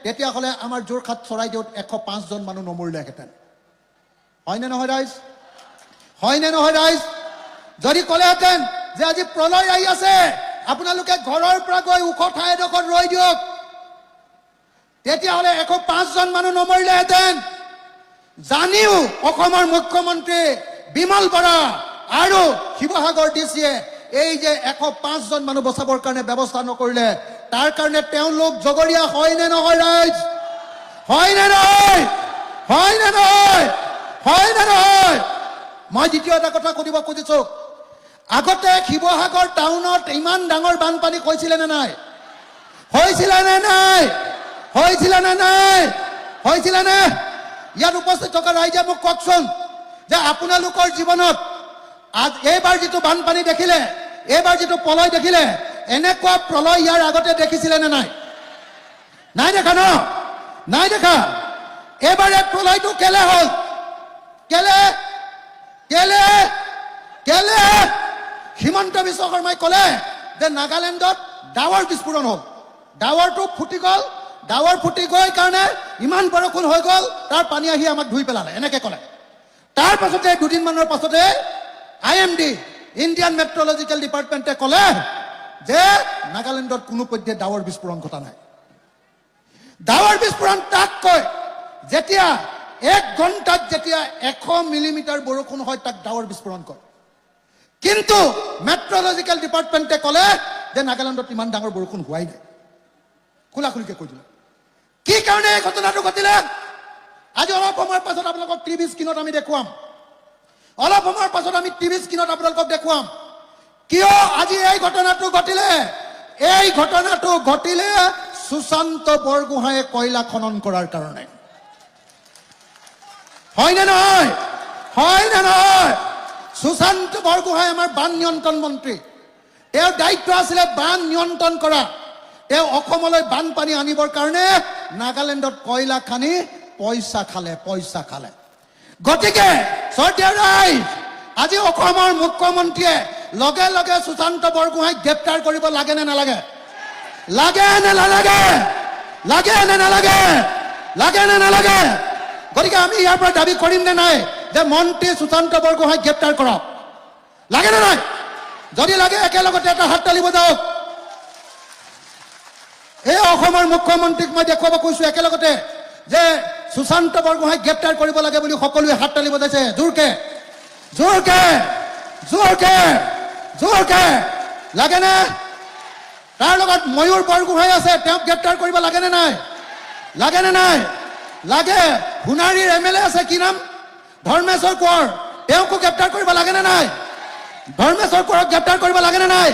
তেতিয়াহ'লে আমাৰ যোৰহাট চৰাইদেউত 105 জন মানুহ নমৰিলেহেঁতেন। হয়নে নহয় ৰাইজ? হয়নে নহয় ৰাইজ? যদি ক'লেহেঁতেন যে আজি প্ৰলয় আহি আছে, আপোনালোকে ঘৰৰ পৰা গৈ ওখ ঠাই এডোখৰত ৰৈ দিয়ক, তেতিয়াহ'লে 105 জন মানুহ নমৰিলেহেঁতেন। জানিও অসমৰ মুখ্যমন্ত্ৰী বিমল বৰা আৰু শিৱসাগৰ ডিচিয়ে এই যে 105 জন মানুহ বচাবৰ কাৰণে ব্যৱস্থা নকৰিলে, তাৰ কাৰণে তেওঁলোক জগৰীয়া হয়নে নহয় ৰাইজ? হয়নে নহয়? হয়নে নহয়? হয়নে নহয়? মই দ্বিতীয় এটা কথা সুধিব খুজিছো, আগতে শিৱসাগৰ টাউনত ইমান ডাঙৰ বানপানী হৈছিলে নে নাই? হৈছিলে নে নাই? হৈছিলে নে নাই? হৈছিলে নে? ইয়াত উপস্থিত থকা ৰাইজে মোক কওকচোন যে আপোনালোকৰ জীৱনত এইবাৰ যিটো বানপানী দেখিলে, এইবাৰ যিটো প্ৰলয় দেখিলে, এনেকুৱা প্ৰলয় ইয়াৰ আগতে দেখিছিলে নে নাই? নাই দেখা ন? নাই দেখা। এইবাৰ এই প্ৰলয়টো কেলে হ'ল? কেলে কেলে কেলে হিমন্ত বিশ্ব শৰ্মাই ক'লে যে নাগালেণ্ডত ডাৱৰ বিস্ফোৰণ হ'ল, ডাৱৰটো ফুটি গ'ল, ডাৱৰ ফুটি গৈ কাৰণে ইমান বৰষুণ হৈ গ'ল, তাৰ পানী আহি আমাক ধুই পেলালে, এনেকে ক'লে। তাৰ পাছতে দুদিনমানৰ পাছতে IMD ইণ্ডিয়ান মেট্ৰলজিকেল ডিপাৰ্টমেণ্টে ক'লে যে নাগালেণ্ডত কোনো পধ্যে ডাৱৰ বিস্ফোৰণ ঘটা নাই। ডাৱৰ বিস্ফোৰণ তাক কয় যেতিয়া 1 ঘণ্টাত যেতিয়া 100 মিলিমিটাৰ বৰষুণ হয়, তাক ডাৱৰ বিস্ফোৰণ কয়। কিন্তু মেট্ৰলজিকেল ডিপাৰ্টমেণ্টে ক'লে যে নাগালেণ্ডত ইমান ডাঙৰ বৰষুণ হোৱাই নাই। খোলাখুলিকে কৈ দিলে। কি কাৰণে এই ঘটনাটো ঘটিলে? আজি অলপ সময়ৰ পাছত আপোনালোকক টিভি স্ক্ৰীণত আমি দেখুৱাম। অলপ সময়ৰ পাছত আমি টিভি স্ক্ৰীণত আপোনালোকক দেখুৱাম কিয় আজি এই ঘটনাটো ঘটিলে। এই ঘটনাটো ঘটিলে সুশান্ত বৰগোহাঁয়ে কয়লা খনন কৰাৰ কাৰণে। হয়নে নহয়? হয়নে নহয়? সুশান্ত বৰগোহাঁই আমাৰ বান নিয়ন্ত্ৰণ মন্ত্ৰী। তেওঁৰ দায়িত্ব আছিলে বান নিয়ন্ত্ৰণ কৰা। তেওঁ অসমলৈ বানপানী আনিবৰ কাৰণে নাগালেণ্ডত কয়লা খানি পইচা খালে। গতিকে শ্ৰদ্ধেয় ৰাইজ, আজি অসমৰ মুখ্যমন্ত্ৰীয়ে লগে লগে সুশান্ত বৰগোহাঁইক গ্ৰেপ্তাৰ কৰিব লাগে নে নালাগে? লাগে নে নালাগে? লাগে নে নালাগে? লাগে নে নালাগে? গতিকে আমি ইয়াৰ পৰা দাবী কৰিম নে নাই যে মন্ত্ৰী সুশান্ত বৰগোহাঁইক গ্ৰেপ্তাৰ কৰক? লাগে নে নাই? যদি লাগে একেলগতে এটা হাত তালি বজাওক। এই অসমৰ মুখ্যমন্ত্ৰীক মই দেখুৱাব কৈছো একেলগতে যে সুশান্ত বৰগোহাঁইক গ্ৰেপ্তাৰ কৰিব লাগে বুলি সকলোৱে হাত তালি বজাইছে। জোৰকে জোৰকে জোৰকে জোৰকে লাগে নে? তাৰ লগত ময়ূৰ বৰগোহাঁই আছে, তেওঁক গ্ৰেপ্তাৰ কৰিব লাগে নে নাই? লাগে নে নাই? লাগে। সোণাৰীৰ MLA আছে, কি নাম? ধৰ্মেশ্বৰ কোঁৱৰ, তেওঁকো গ্ৰেপ্তাৰ কৰিব লাগে নে নাই? ধৰ্মেশ্বৰ কোঁৱৰক গ্ৰেপ্তাৰ কৰিব লাগে নে নাই?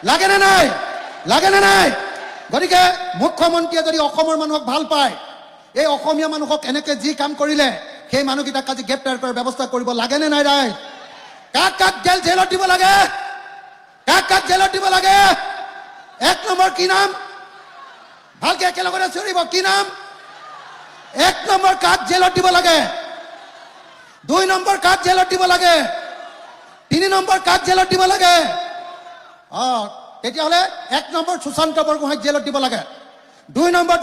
লাগে নে নাই? লাগে নে নাই? গতিকে মুখ্যমন্ত্ৰীয়ে যদি অসমৰ মানুহক ভাল পায়, এই অসমীয়া মানুহক এনেকে যি কাম কৰিলে সেই মানুহকেইটাক আজি গ্ৰেপ্তাৰ কৰাৰ ব্যৱস্থা কৰিব লাগে নে নাই ৰাইজ? কাক কাক জেলত দিব লাগে? কাক কাক জেলত দিব লাগে? 1 নম্বৰ কি নাম? ভালকে একেলগতে চিঞৰিব, কি নাম? 1 নম্বৰ কাক জেলত দিব লাগে? 2 নম্বৰ কাক জেলত দিব লাগে? 3 নম্বৰ কাক জেলত দিব লাগে? তেতিয়াহ'লে 1 নম্বৰ সুশান্ত বৰগোহাঁইক জেলত দিব লাগে, 2 নম্বৰ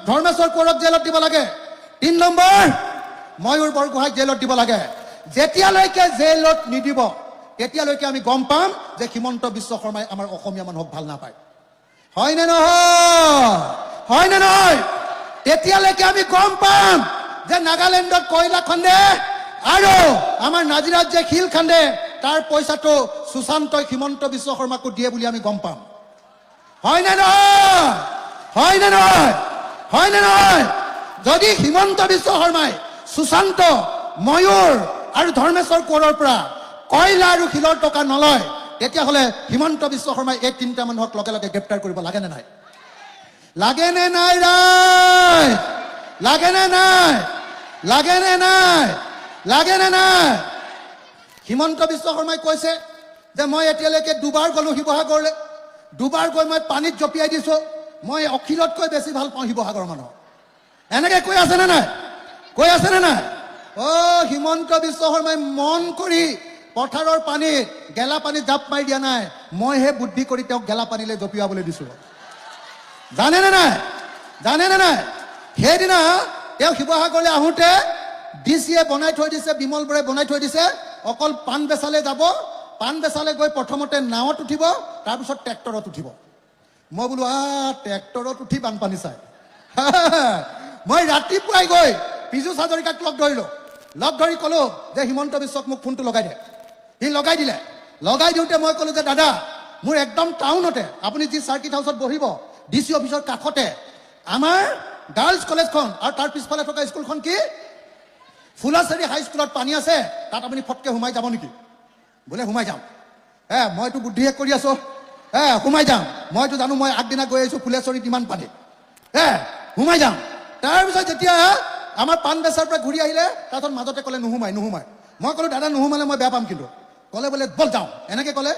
ধৰ্মেশ্বৰ কোঁৱৰক জেলত দিব লাগে, 3 নম্বৰ ময়ূৰ বৰগোহাঁইক জেলত দিব লাগে। যেতিয়ালৈকে জেলত নিদিব তেতিয়ালৈকে আমি গম পাম যে হিমন্ত বিশ্ব শৰ্মাই আমাৰ অসমীয়া মানুহক ভাল নাপায়। হয়নে নহয়? হয়নে নহয়? তেতিয়ালৈকে আমি গম পাম যে নাগালেণ্ডত কয়লা খান্দে আৰু আমাৰ নাজিৰাত যে শিল খান্দে তাৰ পইচাটো সুশান্তই হিমন্ত বিশ্ব শৰ্মাকো দিয়ে বুলি আমি গম পাম। হয়নে নহয়? হয়নে নহয়? হয়নে নহয়? যদি হিমন্ত বিশ্ব শৰ্মাই সুশান্ত, ময়ূৰ আৰু ধৰ্মেশ্বৰ কোঁৱৰৰ পৰা কয়লা আৰু শিলৰ টকা নলয়, তেতিয়াহ'লে হিমন্ত বিশ্ব শৰ্মাই এই 3টা মানুহক লগে লগে গ্ৰেপ্তাৰ কৰিব লাগে নে নাই? লাগে নে নাই ৰাইজ? লাগে নে নাই? লাগে নে নাই? লাগে নে নাই? হিমন্ত বিশ্ব শৰ্মাই কৈছে যে মই এতিয়ালৈকে 2বাৰ গ'লো শিৱসাগৰলৈ, 2বাৰ গৈ মই পানীত জঁপিয়াই দিছো, মই অখিলতকৈ বেছি ভাল পাওঁ শিৱসাগৰৰ মানুহক। এনেকে কৈ আছে নে নাই? কৈ আছে নে নাই? হিমন্ত বিশ্ব শৰ্মাই মন কৰি পথাৰৰ পানীত গেলা পানীত জাপ মাৰি দিয়া নাই, মইহে বুদ্ধি কৰি তেওঁক গেলা পানীলৈ জঁপিয়াবলৈ দিছো। জানে নে নাই? জানেনে নাই সেইদিনা তেওঁ শিৱসাগৰলৈ আহোঁতে ডিচিয়ে বনাই থৈ দিছে, বিমল বৰাই বনাই থৈ দিছে, অকল পাণ বেচালে যাব, পাণ বেচালে গৈ প্ৰথমতে নাৱত উঠিব, তাৰপিছত ট্ৰেক্টৰত উঠিব। মই বোলো ট্ৰেক্টৰত উঠি বানপানী চাই। মই ৰাতিপুৱাই গৈ পীযুষ হাজৰিকাক লগ ধৰিলোঁ, লগ ধৰি ক'লোঁ যে হিমন্ত বিশ্বক মোক ফোনটো লগাই দে। সি লগাই দিলে। লগাই দিওঁতে মই ক'লোঁ যে দাদা মোৰ একদম টাউনতে আপুনি যি চাৰ্কিট হাউচত বহিব ডিচি অফিচৰ কাষতে আমাৰ গাৰ্লছ কলেজখন আৰু তাৰ পিছফালে থকা স্কুলখন কি ফুলাচাৰী হাইস্কুলত পানী আছে, তাত আপুনি ফটকে সোমাই যাব নেকি? বোলে সোমাই যাম। মইতো বুদ্ধিহে কৰি আছো, সোমাই যাম। মইতো জানো মই আগদিনা গৈ আহিছোঁ ফুলেশ্বৰীত ইমান পানী, সোমাই যাম। তাৰপিছত যেতিয়া আমাৰ পাণ বেচাৰ পৰা ঘূৰি আহিলে তাৰপিছত মাজতে ক'লে নোসোমাই। মই ক'লোঁ দাদা নোসোমালে মই বেয়া পাম কিন্তু। ক'লে বোলে ব'ল যাওঁ, এনেকৈ ক'লে।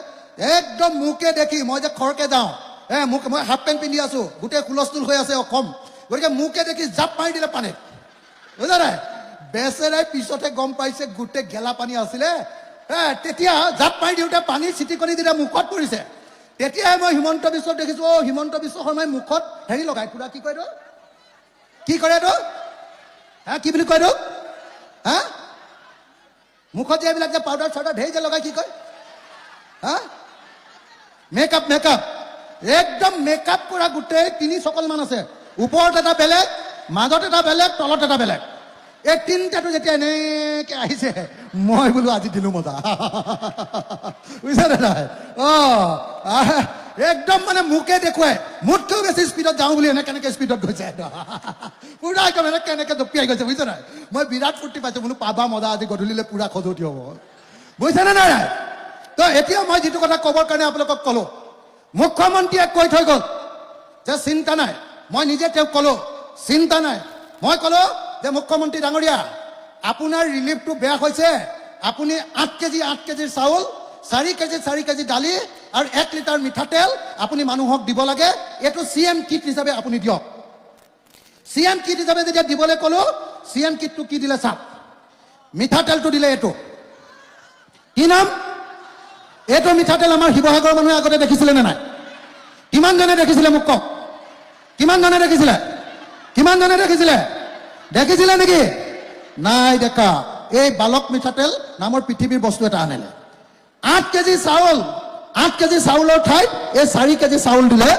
একদম মোকে দেখি মই যে খৰকে যাওঁ, মই হাফ পেণ্ট পিন্ধি আছোঁ, গোটেই হুলস্থুল হৈ আছে অসম, গতিকে মোকে দেখি জাপ মাৰি দিলে পানীত, বুজা নাই? বেচেৰাই পিছতে গম পাইছে গোটেই গেলা পানী আছিলে। তেতিয়া জাপ মাৰি দিওঁতে পানী চিটিকনি যেতিয়া মুখত পৰিছে, তেতিয়াহে মই হিমন্ত বিশ্বক দেখিছোঁ। হিমন্ত বিশ্ব শৰ্মাই মুখত হেৰি লগাই, পুৰা কি কয় এইটো, কি কৰে এইটো, কি বুলি কয় এইটো, মুখত যে এইবিলাক যে পাউডাৰ চাউডাৰ ঢেৰ যে লগাই, কি কয়, মেকআপ। একদম মেকআপ কৰা গোটেই 3 চকলমান আছে, ওপৰত এটা বেলেগ, মাজত এটা বেলেগ, তলত এটা বেলেগ। এই তিনিটাটো যেতিয়া এনেকে আহিছে, মই বোলো আজি দিলো মজা, বুজিছানে নাই? একদম মানে মোকে দেখুৱাই মোতকৈও বেছি স্পীডত যাওঁ বুলি এনেকে স্পীডত গৈছে, পুৰা একদম এনেকে জঁপিয়াই গৈছে, বুজিছা নাই? মই বিৰাট ফূৰ্তি পাইছো, বোলো পাবা মজা, আজি গধূলিলৈ পুৰা খজুৱতি হ'ব, বুজিছানে নাই? তো এতিয়া মই যিটো কথা ক'বৰ কাৰণে আপোনালোকক ক'লো, মুখ্যমন্ত্ৰীয়ে কৈ থৈ গ'ল যে চিন্তা নাই। মই নিজে তেওঁক ক'লো চিন্তা নাই। মই ক'লো যে মুখ্যমন্ত্ৰী ডাঙৰীয়া, আপোনাৰ ৰিলিফটো বেয়া হৈছে, আপুনি 8 কেজিৰ চাউল, 4 কেজি দালি আৰু 1 লিটাৰ মিঠাতেল আপুনি মানুহক দিব লাগে। এইটো CM কিট হিচাপে আপুনি দিয়ক। CM কিট হিচাপে যেতিয়া দিবলৈ ক'লো, CM কিটটো কি দিলে চাওক, মিঠাতেলটো দিলে এইটো, কি নাম, এইটো মিঠাতেল আমাৰ শিৱসাগৰৰ মানুহে আগতে দেখিছিলে নে নাই? কিমানজনে দেখিছিলে মোক কওক, কিমানজনে দেখিছিলে? দেখিছিলে নেকি? নাই দেখা। এই বালক মিঠাতেল নামৰ পৃথিৱীৰ বস্তু এটা আনিলে। 8 কেজি চাউলৰ ঠাইত এই 4 কেজি চাউল দিলে।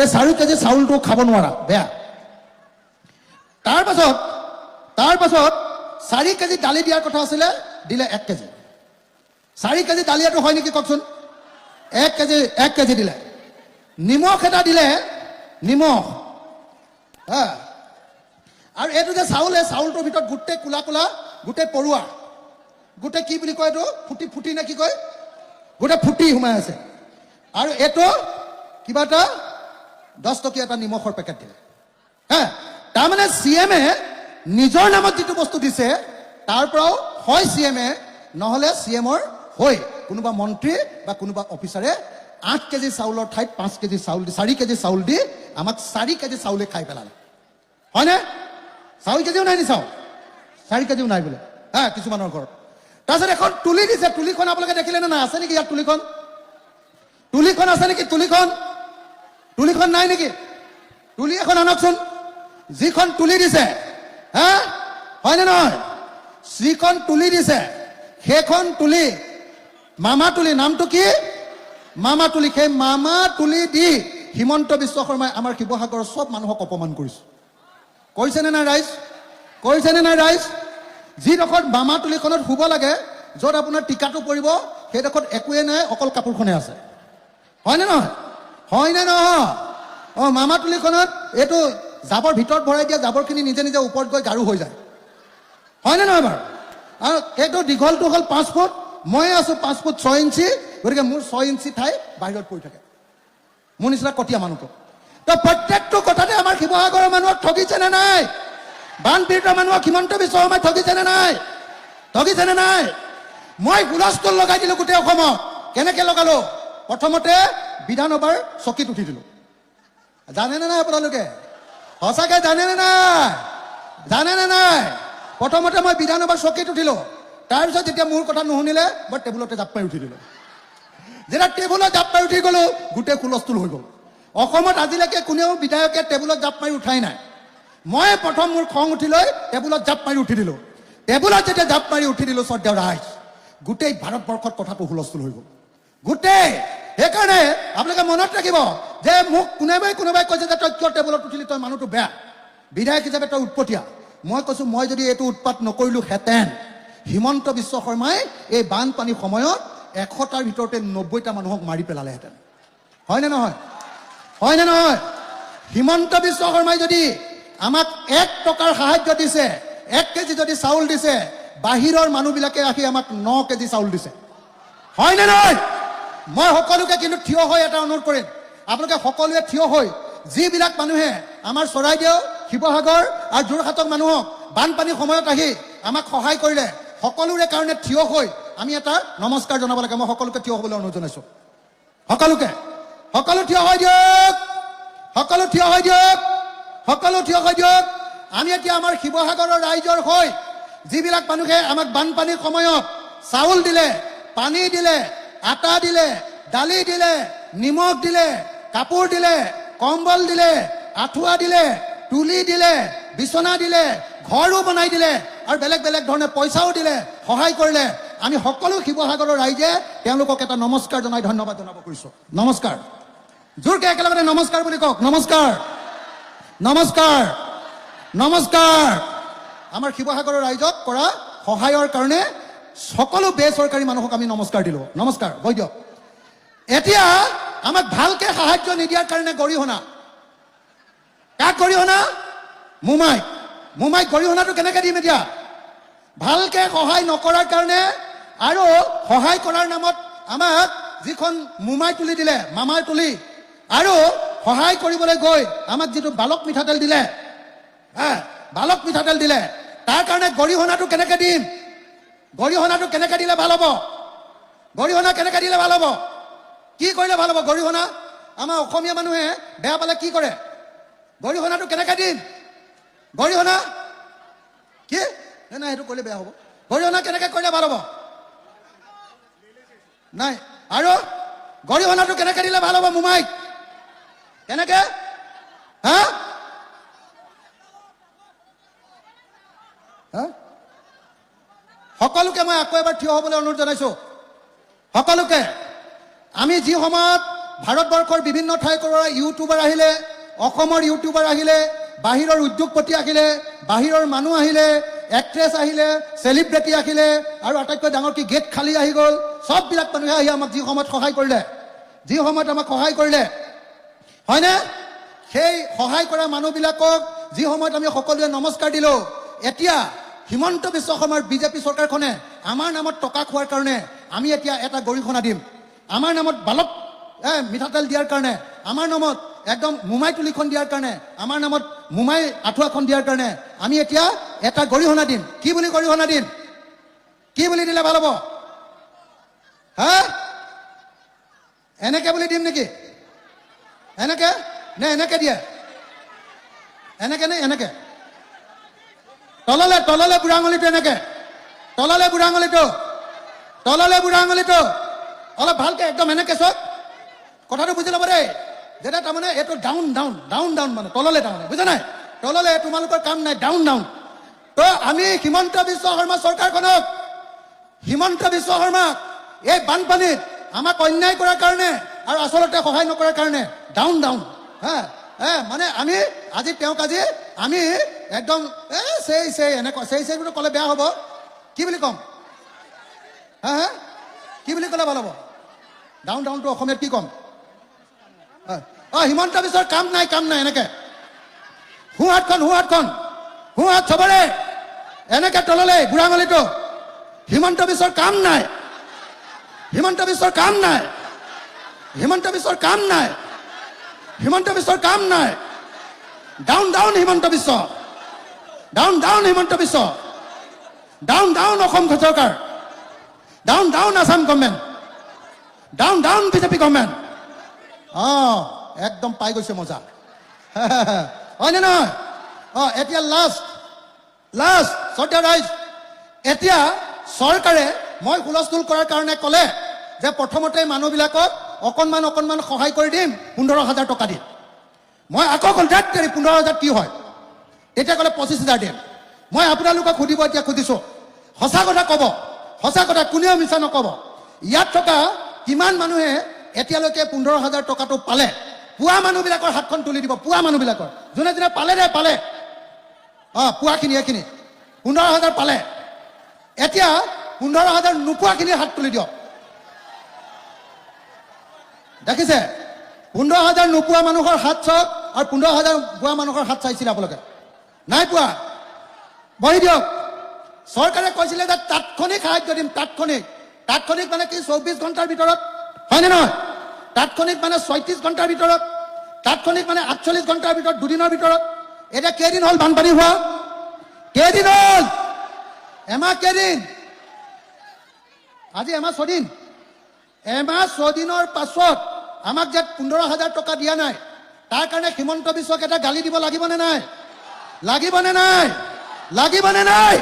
এই 4 কেজি চাউলটো খাব নোৱাৰা, বেয়া। তাৰপাছত 4 কেজি দালি দিয়াৰ কথা আছিলে, দিলে 1 কেজি। 4 কেজি দালি এইটো হয় নেকি কওকচোন? 1 কেজি দিলে। নিমখ এটা দিলে, নিমখ, আৰু এইটো যে চাউল, এই চাউলটোৰ ভিতৰত গোটেই কোলা গোটেই পৰুৱা, গোটেই কি বুলি কয় এইটো, ফুটি নে কি কয়, গোটেই ফুটি সোমাই আছে। আৰু এইটো কিবা এটা 10 টকীয়া এটা নিমখৰ পেকেট দিলে। তাৰমানে CMে নিজৰ নামত যিটো বস্তু দিছে, তাৰ পৰাও হয় CMে, নহ'লে CMৰ হৈ কোনোবা মন্ত্ৰী বা কোনোবা অফিচাৰে 8 কেজি চাউলৰ ঠাইত 5 কেজি চাউল দি, 4 কেজি চাউল দি আমাক 4 কেজি চাউলে খাই পেলালে, হয়নে? 4 কেজিও নাই নি চাউল, 4 কেজিও নাই বোলে কিছুমানৰ ঘৰত। তাৰপিছত এখন তুলি দিছে, তুলিখন আপোনালোকে দেখিলে নে নাই? আছে নেকি ইয়াত তুলিখন আছে নেকি? তুলিখন নাই নেকি? তুলি এখন আনকচোন। যিখন তুলি দিছে, হয়নে নহয়? যিখন তুলি দিছে সেইখন তুলি মামা তুলি, নামটো কি? মামা তুলি। সেই মামা তুলি দি হিমন্ত বিশ্ব শৰ্মাই আমাৰ শিৱসাগৰৰ চব মানুহক অপমান কৰিছেনে নাই ৰাইজ? যিডোখৰত মামা তুলিখনত শুব লাগে, য'ত আপোনাৰ টিকাটো পৰিব, সেইডোখৰত একোৱে নাই, অকল কাপোৰখনে আছে, হয়নে নহয়? মামা তুলিখনত এইটো জাবৰ ভিতৰত ভৰাই দিয়া, জাবৰখিনি নিজে ওপৰত গৈ গাৰু হৈ যায়, হয়নে নহয় বাৰু? আৰু এইটো দীঘলটো হ'ল 5 ফুট, মই আছো 5 ফুট 6 ইঞ্চি, গতিকে মোৰ 6 ইঞ্চি ঠাই বাহিৰত পৰি থাকে, মোৰ নিচিনা কটীয়া মানুহটো। তো প্ৰত্যেকটো কথাতে আমাৰ শিৱসাগৰৰ মানুহক ঠগিছেনে নাই? বানপীড়িত মানুহক হিমন্ত বিশ্ব শৰ্মাই ঠগিছেনে নাই? মই হুলস্থুল লগাই দিলো গোটেই অসমত। কেনেকে লগালো? প্ৰথমতে বিধানসভাৰ চকীত উঠি দিলো। জানেনে নাই আপোনালোকে? সঁচাকে জানেনে নাই? প্ৰথমতে মই বিধানসভাৰ চকীত উঠিলো। তাৰপিছত যেতিয়া মোৰ কথা নুশুনিলে, মই টেবুলতে জাপ মাৰি উঠি দিলো। যেতিয়া টেবুলত জাপ মাৰি উঠি গলো, গোটেই হুলস্থুল হৈ গ'ল। অসমত আজিলৈকে কোনেও বিধায়কে টেবুলত জাপ মাৰি উঠাই নাই। মই প্ৰথম মোৰ খং উঠি লৈ টেবুলত জাপ মাৰি উঠি দিলোঁ। টেবুলত যেতিয়া জাপ মাৰি উঠি দিলোঁ শ্ৰদ্ধেয় ৰাইজ, গোটেই ভাৰতবৰ্ষত কথাটো হুলস্থুল হৈ গ'ল গোটেই। সেইকাৰণে আপোনালোকে মনত ৰাখিব যে মোক কোনোবাই কৈছে যে তই কিয় টেবুলত উঠিলি, তই মানুহটো বেয়া, বিধায়ক হিচাপে তই উৎপতীয়া। মই কৈছোঁ মই যদি এইটো উৎপাত নকৰিলোহেঁতেন, হিমন্ত বিশ্ব শৰ্মাই এই বানপানীৰ সময়ত 100টাৰ ভিতৰতে 90টা মানুহক মাৰি পেলালেহেঁতেন। হয়নে নহয়? হয়নে নহয়? হিমন্ত বিশ্ব শৰ্মাই যদি আমাক 1 টকাৰ সাহায্য দিছে, 1 কেজি যদি চাউল দিছে, বাহিৰৰ মানুহবিলাকে আহি আমাক 9 কেজি চাউল দিছে। হয়নে নহয়? মই সকলোকে কিন্তু থিয় হৈ এটা অনুৰোধ কৰিম, আপোনালোকে সকলোৱে থিয় হৈ যিবিলাক মানুহে আমাৰ চৰাইদেউ, শিৱসাগৰ আৰু যোৰহাটৰ মানুহক বানপানীৰ সময়ত আহি আমাক সহায় কৰিলে, সকলোৰে কাৰণে থিয় হৈ আমি এটা নমস্কাৰ জনাব লাগে। মই সকলোকে থিয় হ'বলৈ অনুৰোধ জনাইছোঁ। সকলো থিয় হৈ দিয়ক, সকলো থিয় হৈ দিয়ক, সকলো থিয় হৈ দিয়ক। আমি এতিয়া আমাৰ শিৱসাগৰৰ ৰাইজৰ হৈ যিবিলাক মানুহে আমাক বানপানীৰ সময়ত চাউল দিলে, পানী দিলে, আটা দিলে, দালি দিলে, নিমখ দিলে, কাপোৰ দিলে, কম্বল দিলে, আঁঠুৱা দিলে, তুলি দিলে, বিচনা দিলে, ঘৰো বনাই দিলে আৰু বেলেগ বেলেগ ধৰণে পইচাও দিলে, সহায় কৰিলে, আমি সকলো শিৱসাগৰৰ ৰাইজে তেওঁলোকক এটা নমস্কাৰ জনাই ধন্যবাদ জনাব খুজিছোঁ। নমস্কাৰ। জোৰকে একেলগে নমস্কাৰ বুলি কওক। নমস্কাৰ, নমস্কাৰ, নমস্কাৰ। আমাৰ শিৱসাগৰৰ ৰাইজক কৰা সহায়ৰ কাৰণে সকলো বেচৰকাৰী মানুহক আমি নমস্কাৰ দিলোঁ। নমস্কাৰ, হৈ দিয়ক। এতিয়া আমাক ভালকে সাহায্য নিদিয়াৰ কাৰণে গৰিহণা। কাক গৰিহণা? মোমাইক গৰিহণাটো কেনেকে দিম এতিয়া? ভালকে সহায় নকৰাৰ কাৰণে আৰু সহায় কৰাৰ নামত আমাক যিখন মোমাই তুলি দিলে, মামাৰ তুলি, আৰু সহায় কৰিবলৈ গৈ আমাক যিটো বালক মিঠাতেল দিলে, বালক মিঠাতেল দিলে, তাৰ কাৰণে গৰিহণাটো কেনেকে দিম? গৰিহণাটো কেনেকে দিলে ভাল হ'ব? গৰিহণা কেনেকে দিলে ভাল হ'ব? কি কৰিলে ভাল হ'ব? গৰিহণা আমাৰ অসমীয়া মানুহে বেয়া পালে কি কৰে? গৰিহণাটো কেনেকে দিম? গৰিহণা কি? নাই, সেইটো কৰিলে বেয়া হ'ব। গৰিহণা কেনেকে কৰিলে ভাল হ'ব? নাই। আৰু গৰিহণাটো কেনেকে দিলে ভাল হ'ব? মোমাইক কেনেকে? সকলোকে মই আকৌ এবাৰ থিয় হ'বলৈ অনুৰোধ জনাইছোঁ। সকলোকে আমি যি সময়ত ভাৰতবৰ্ষৰ বিভিন্ন ঠাইৰ পৰা ইউটিউবাৰ আহিলে, অসমৰ ইউটিউবাৰ আহিলে, বাহিৰৰ উদ্যোগপতি আহিলে, বাহিৰৰ মানুহ আহিলে, এক্ট্ৰেছ আহিলে, চেলিব্ৰিটি আহিলে, আৰু আটাইতকৈ ডাঙৰ কি গেট খালী আহি গ'ল, চববিলাক মানুহে আহি আমাক যি সময়ত সহায় কৰিলে, যি সময়ত আমাক সহায় কৰিলে, হয়নে? সেই সহায় কৰা মানুহবিলাকক যি সময়ত আমি সকলোৱে নমস্কাৰ দিলোঁ, এতিয়া হিমন্ত বিশ্ব শৰ্মাৰ বিজেপি চৰকাৰখনে আমাৰ নামত টকা খোৱাৰ কাৰণে আমি এতিয়া এটা গৰিহণা দিম। আমাৰ নামত বালক মিঠাতেল দিয়াৰ কাৰণে, আমাৰ নামত একদম মোমাই তুলিখন দিয়াৰ কাৰণে, আমাৰ নামত মোমাই আঁঠুৱাখন দিয়াৰ কাৰণে আমি এতিয়া এটা গৰিহণা দিম। কি বুলি গৰিহণা দিম? কি বুলি দিলে ভাল হ'ব? এনেকে বুলি দিম নেকি? এনেকে নে এনেকে দিয়ে? এনেকে নে এনেকে? তললে তললে বুঢ়া আঙুলিটো, এনেকে তললে বুঢ়া আঙুলিটো, তললে বুঢ়া আঙুলিটো অলপ ভালকে একদম এনেকে চক। কথাটো বুজি ল'ব দেই। যেতিয়া তাৰমানে এইটো ডাউন ডাউন ডাউন ডাউন মানে তললে, তাৰমানে বুজা নাই? তললে তোমালোকৰ কাম নাই, ডাউন ডাউন। তো আমি হিমন্ত বিশ্ব শৰ্মা চৰকাৰখনক, হিমন্ত বিশ্ব শৰ্মাক এই বানপানীত আমাক অন্যায় কৰাৰ কাৰণে আৰু আচলতে সহায় নকৰাৰ কাৰণে ডাউন ডাউন। মানে আমি আজি তেওঁক আমি একদম এনেকুৱা চেই বুলি ক'লে বেয়া হ'ব। কি বুলি ক'ম? কি বুলি ক'লে ভাল হ'ব? ডাউন ডাউনটো অসমীয়াত কি ক'ম? হিমন্ত বিশ্বৰ কাম নাই, কাম নাই, এনেকে সোঁহাত চবৰে এনেকে তললে বুঢ়া আঙুলিটো। হিমন্ত বিশ্বৰ কাম নাই, হিমন্ত বিশ্বৰ কাম নাই, হিমন্ত বিশ্বৰ কাম নাই, হিমন্ত বিশ্বৰ কাম নাই। Down down Himanta Biswa, down down Himanta Biswa, down down Assam চৰকাৰ, down down Assam government, down down BJP government. একদম পাই গৈছে মজা, হয়নে নহয়? এতিয়া লাষ্ট শ্ৰদ্ধা ৰাইজ, এতিয়া চৰকাৰে মই হুলস্থুল কৰাৰ কাৰণে ক'লে যে প্ৰথমতে মানুহবিলাকক অকণমান সহায় কৰি দিম 15,000 টকা দিম। মই আকৌ ক'ল 15,000 কি হয়? তেতিয়া ক'লে 25,000 দিম। মই আপোনালোকক সুধিব এতিয়া খুজিছোঁ, সঁচা কথা ক'ব, সঁচা কথা কোনেও মিছা নক'ব। ইয়াত থকা কিমান মানুহে এতিয়ালৈকে 15,000 টকাটো পালে? পুৱা মানুহবিলাকৰ হাতখন তুলি দিব, পুৱা মানুহবিলাকৰ যোনে যোনে পালে দে পালে, পুৱাখিনি এইখিনি 15,000 পালে। এতিয়া 15,000 নোপোৱাখিনি হাত তুলি দিয়ক। দেখিছে 15,000 নোপোৱা মানুহৰ হাত চাওক আৰু 15,000 পোৱা মানুহৰ হাত চাইছিলে আপোনালোকে? নাই পোৱা? বহি দিয়ক। চৰকাৰে কৈছিলে যে তাৎক্ষণিক সাহায্য দিম, তাৎক্ষণিক। তাৎক্ষণিক মানে কি? 24 ঘণ্টাৰ ভিতৰত, হয়নে নহয়? তাৎক্ষণিক মানে 36 ঘণ্টাৰ ভিতৰত, তাৎক্ষণিক মানে 48 ঘণ্টাৰ ভিতৰত, দুদিনৰ ভিতৰত। এতিয়া কেইদিন হ'ল বানপানী হোৱা? কেইদিন হ'ল? এমাহ কেইদিন? আজি এমাহ 6 দিন। এমাহ 6 দিনৰ পাছত আমাক যে 15,000 টকা দিয়া নাই, তাৰ কাৰণে হিমন্ত বিশ্বক এটা গালি দিব লাগিবনে নাই? লাগিবনে নাই? লাগিবনে নাই?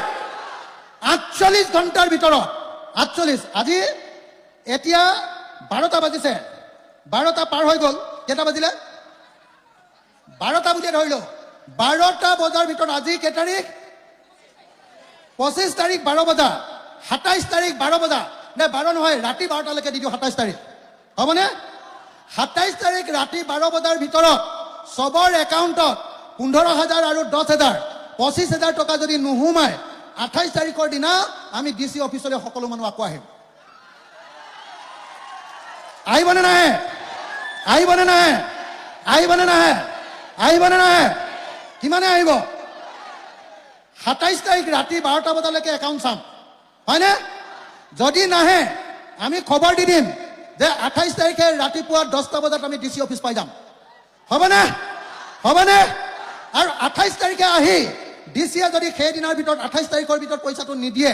48 ঘণ্টাৰ ভিতৰত, 48। আজি এতিয়া 12টা বাজিছে, 12টা পাৰ হৈ গ'ল। কেইটা বাজিলে? 12টা বুলিয়ে ধৰিলো। 12টা বজাৰ ভিতৰত আজি কেই তাৰিখ? 25 তাৰিখ 12 বজা, 27 তাৰিখ 12 বজা, নে 12 নহয়, ৰাতি 12টালৈকে দি দিওঁ 27 তাৰিখ, হ'বনে? 27 তাৰিখ ৰাতি 12 বজাৰ ভিতৰত চবৰ একাউণ্টত 15,000 আৰু 10,000, 25,000 টকা যদি নোসোমায়, 28 তাৰিখৰ দিনা আমি DC অফিচলৈ সকলো মানুহ আকৌ আহিম। আহিবনে নাহে? আহিবনে নাহে? আহিবনে নাহে? আহিবনে নাহে? কিমানে আহিব? 27 তাৰিখ ৰাতি 12টা বজালৈকে একাউণ্ট চাম, হয়নে? যদি নাহে আমি খবৰ দি দিম যে 28 তাৰিখে ৰাতিপুৱা 10টা বজাত আমি DC অফিচ পাই যাম, হ'বনে? হ'বনে? আৰু 28 তাৰিখে আহি DCয়ে যদি সেইদিনাৰ ভিতৰত 28 তাৰিখৰ ভিতৰত পইচাটো নিদিয়ে,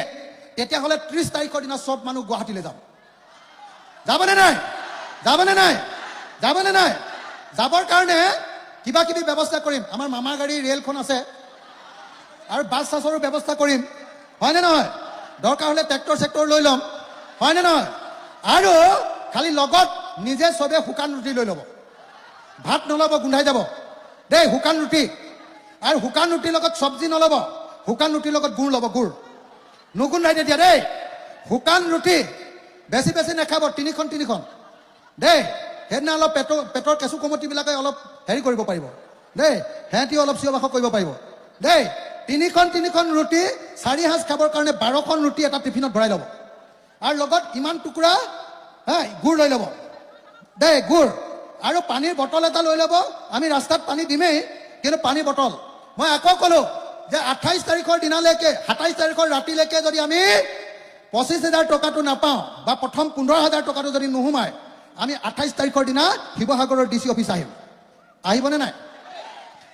তেতিয়াহ'লে 30 তাৰিখৰ দিনা চব মানুহ গুৱাহাটীলৈ যাম। যাবনে নাই? যাবনে নাই? যাবনে নাই? যাবৰ কাৰণে কিবা কিবি ব্যৱস্থা কৰিম। আমাৰ মামাৰ গাড়ী ৰেলখন আছে আৰু বাছ চাছৰো ব্যৱস্থা কৰিম, হয়নে নহয়? দৰকাৰ হ'লে ট্ৰেক্টৰ চেক্টৰ লৈ ল'ম, হয়নে নহয়? আৰু খালি লগত নিজে চবে শুকান ৰুটি লৈ ল'ব। ভাত নল'ব, গোন্ধাই যাব দেই। শুকান ৰুটি, আৰু শুকান ৰুটিৰ লগত চব্জি নল'ব, শুকান ৰুটিৰ লগত গুড় ল'ব, গুড় নুগুন্ধাই তেতিয়া দেই। শুকান ৰুটি বেছি বেছি নাখাব, 3খন দেই। সেইদিনা অলপ পেটৰ কেঁচু কমতিবিলাকে অলপ হেৰি কৰিব পাৰিব দেই, সিহঁতিও অলপ চিঞৰ বাখৰ কৰিব পাৰিব দেই। 3খন ৰুটি 4 সাঁজ খাবৰ কাৰণে 12খন ৰুটি এটা টিফিনত ভৰাই ল'ব, আৰু লগত ইমান টুকুৰা গুড় লৈ ল'ব দেই, গুড়। আৰু পানীৰ বটল এটা লৈ ল'ব। আমি ৰাস্তাত পানী দিমেই, কিন্তু পানী বটল। মই আকৌ ক'লো যে 28 তাৰিখৰ দিনালৈকে, 27 তাৰিখৰ ৰাতিলৈকে যদি আমি 25,000 টকাটো নাপাওঁ, বা প্ৰথম 15,000 টকাটো যদি নোসোমায়, আমি 28 তাৰিখৰ দিনা শিৱসাগৰৰ DC অফিচ আহিম। আহিবনে নাই?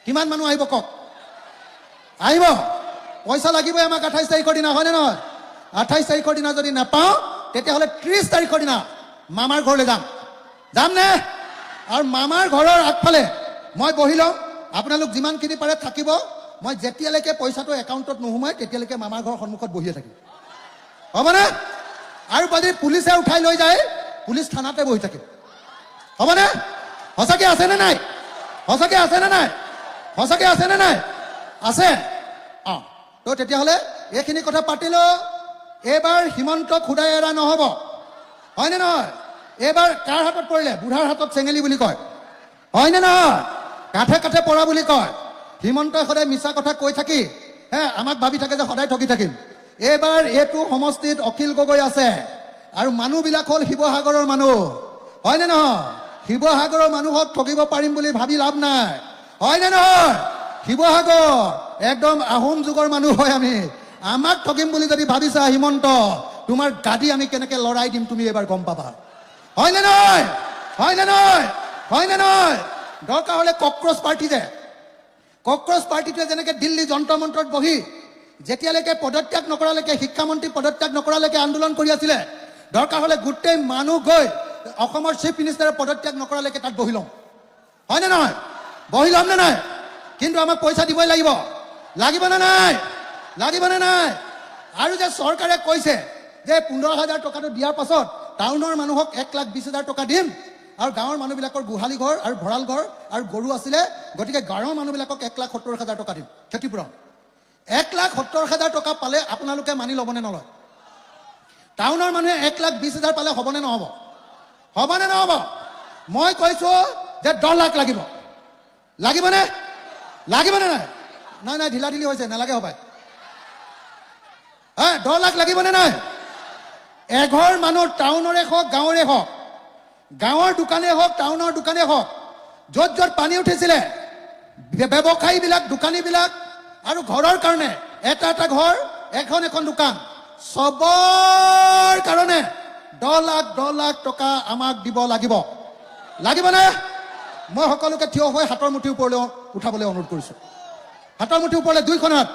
কিমান মানুহ আহিব কওক? আহিব? পইচা লাগিবই আমাক 28 তাৰিখৰ দিনা, হয়নে নহয়? 28 তাৰিখৰ দিনা যদি নাপাওঁ, তেতিয়াহ'লে 30 তাৰিখৰ দিনা মামাৰ ঘৰলৈ যাম নে? আৰু মামাৰ ঘৰৰ আগফালে মই বহি লওঁ। আপোনালোক যিমানখিনি পাৰে থাকিব। মই যেতিয়ালৈকে পইচাটো একাউণ্টত নোসোমায়, তেতিয়ালৈকে মামাৰ ঘৰৰ সন্মুখত বহিয়ে থাকিম, হ'বনে? আৰু যদি পুলিচে উঠাই লৈ যায়, পুলিচ থানাতে বহি থাকিম, হ'বনে? সঁচাকৈ আছেনে নাই? সঁচাকৈ আছেনে নাই? সঁচাকৈ আছেনে নাই? আছে। তো তেতিয়াহ'লে এইখিনি কথা পাতিলোঁ। এইবাৰ হিমন্তক খুদাই এৰা নহ'ব, হয়নে নহয়? এইবাৰ কাৰ হাতত পৰিলে? বুঢ়াৰ হাতত চেঙেলি বুলি কয়, হয়নে নহয়? কাঠে কাঠে পৰা বুলি কয়। হিমন্তই সদায় মিছা কথা কৈ থাকি আমাক ভাবি থাকে যে সদায় ঠগি থাকিম। এইবাৰ এইটো সমষ্টিত অখিল গগৈ আছে, আৰু মানুহবিলাক হ'ল শিৱসাগৰৰ মানুহ, হয়নে নহয়? শিৱসাগৰৰ মানুহক ঠগিব পাৰিম বুলি ভাবি লাভ নাই, হয়নে নহয়? শিৱসাগৰ একদম আহোম যুগৰ মানুহ হয় আমি। আমাক ঠগিম বুলি যদি ভাবিছা হিমন্ত, তোমাৰ গাদী আমি কেনেকে লৰাই দিম তুমি এবাৰ গম পাবা, হয়নে নহয়? হয়নে নহয়? হয়নে নহয়? দৰকাৰ হ'লে কক্ৰচ পাৰ্টিটোৱে যেনেকে দিল্লী যন্ত্ৰ মন্ত্ৰত বহি যেতিয়ালৈকে পদত্যাগ নকৰালৈকে, শিক্ষামন্ত্ৰী পদত্যাগ নকৰালৈকে আন্দোলন কৰি আছিলে, দৰকাৰ হ'লে গোটেই মানুহ গৈ অসমৰ চিফ মিনিষ্টাৰে পদত্যাগ নকৰালৈকে তাত বহি ল'ম, হয়নে নহয়? বহি ল'ম নে নাই? কিন্তু আমাক পইচা দিবই লাগিব, লাগিবনে নাই? লাগিবনে নাই? আৰু যে চৰকাৰে কৈছে যে 15,000 টকাটো দিয়াৰ পাছত টাউনৰ মানুহক 1,20,000 টকা দিম, আৰু গাঁৱৰ মানুহবিলাকৰ গোহালি ঘৰ আৰু ভঁৰাল ঘৰ আৰু গৰু আছিলে, গতিকে গাঁৱৰ মানুহবিলাকক 1,70,000 টকা দিম ক্ষতিপূৰণ। 1,70,000 টকা পালে আপোনালোকে মানি ল'বনে নলয়? টাউনৰ মানুহে 1,20,000 পালে হ'বনে নহ'ব? হ'বনে নহ'ব? মই কৈছো যে 10 লাখ লাগিব। লাগিবনে? লাগিবনে নাই? নাই নাই, ঢিলা ঢিলি হৈছে, নালাগে হবাই। 10 লাখ লাগিবনে নাই? এঘৰ মানুহ টাউনৰে হওক গাঁৱৰে হওক, গাঁৱৰ দোকানে হওক টাউনৰ দোকানে হওক, য'ত য'ত পানী উঠিছিলে ব্যৱসায়ীবিলাক, দোকানীবিলাক আৰু ঘৰৰ কাৰণে এটা এটা ঘৰ, এখন এখন দোকান, চবৰ কাৰণে 10 লাখ টকা আমাক দিব লাগিব। লাগিবনে? মই সকলোকে থিয় হৈ হাতৰ মুঠিৰ ওপৰলৈ উঠাবলৈ অনুৰোধ কৰিছো। হাতৰ মুঠিৰ ওপৰলৈ দুইখন হাত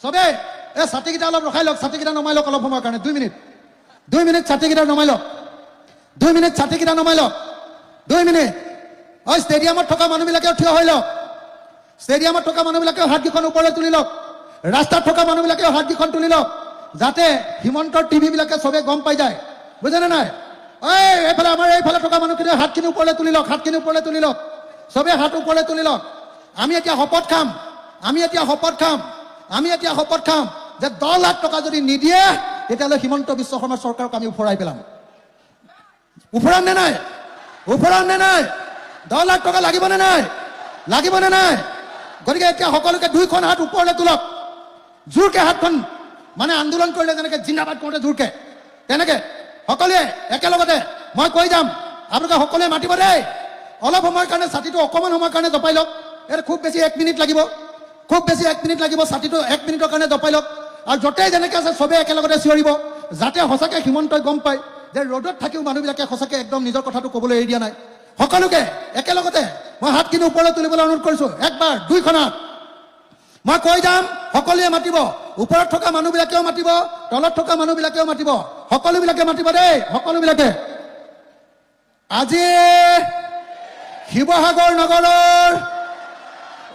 চবেই। এই ছাতিকেইটা অলপ ৰখাই লওক, ছাতিকেইটা নমাই লওক অলপ সময়ৰ কাৰণে। 2 মিনিট ছাতিকেইটা নমাই লওক। 2 মিনিট ছাতিকেইটা নমাই লওক। 2 মিনিট। ষ্টেডিয়ামত থকা মানুহবিলাকেও থিয় হৈ লওক। ষ্টেডিয়ামত থকা মানুহবিলাকেও হাতকেইখন ওপৰলৈ তুলি লওক। ৰাস্তাত থকা মানুহবিলাকেও হাতকেইখন তুলি লওক, যাতে হিমন্তৰ টিভিবিলাকে চবে গম পাই যায়। বুজেনে নাই? এইফালে আমাৰ এইফালে থকা মানুহখিনি হাতখিনি ওপৰলৈ তুলি লওক। হাতখিনি ওপৰলৈ তুলি লওক। চবে হাত ওপৰলৈ তুলি লওক। আমি এতিয়া শপত খাম যে 10 লাখ টকা যদি নিদিয়ে তেতিয়াহ'লে হিমন্ত বিশ্ব শৰ্মা চৰকাৰক আমি উফৰাই পেলাম। উফৰাম নে নাই? 10 লাখ টকা লাগিবনে নাই? গতিকে এতিয়া সকলোকে দুইখন হাত ওপৰলৈ তোলক। জোৰকে হাতখন, মানে আন্দোলন কৰিলে যেনেকে জিন্দাবাদ কৰোঁতে জোৰকে, তেনেকে সকলোৱে একেলগতে মই কৈ যাম। আপোনালোকে সকলোৱে মাতিব দেই। অলপ সময়ৰ কাৰণে ছাতিটো অকণমান সময়ৰ কাৰণে জপাই লওক। এইটো খুব বেছি 1 মিনিট লাগিব। ছাতিটো 1 মিনিটৰ কাৰণে জপাই লওক। আৰু য'তেই যেনেকে আছে চবেই একেলগতে চিঞৰিব, যাতে সঁচাকে হিমন্তই গম পায় যে ৰ'দত থাকিও মানুহবিলাকে সঁচাকে একদম নিজৰ কথাটো ক'বলৈ এৰি দিয়া নাই। সকলোকে একেলগতে মই হাতখিনি ওপৰলৈ তুলিবলৈ অনুৰোধ কৰিছো। একবাৰ, দুইখন হাত। মই কৈ যাম, সকলোৱে মাতিব। ওপৰত থকা মানুহবিলাকেও মাতিব, তলত থকা মানুহবিলাকেও মাতিব। সকলোবিলাকে মাতিব দেই, সকলোবিলাকে। আজি শিৱসাগৰ নগৰৰ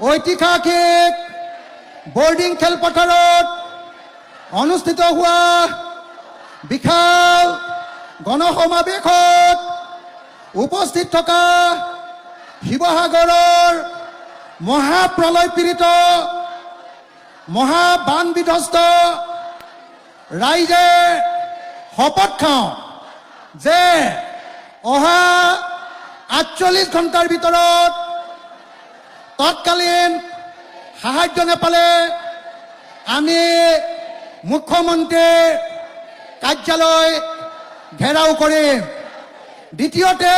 ঐতিহাসিক বৰ্ডিং খেলপথাৰত অনুষ্ঠিত হোৱা বিশাল গণসমাৱেশত উপস্থিত থকা শিৱসাগৰৰ মহাপ্ৰলয় পীড়িত, মহাবান বিধ্বস্ত ৰাইজে শপত খাওঁ যে অহা 48 ঘণ্টাৰ ভিতৰত তৎকালীন সাহায্য নেপালে আমি মুখ্যমন্ত্ৰীৰ কাৰ্যালয় ঘেৰাও কৰিম। দ্বিতীয়তে,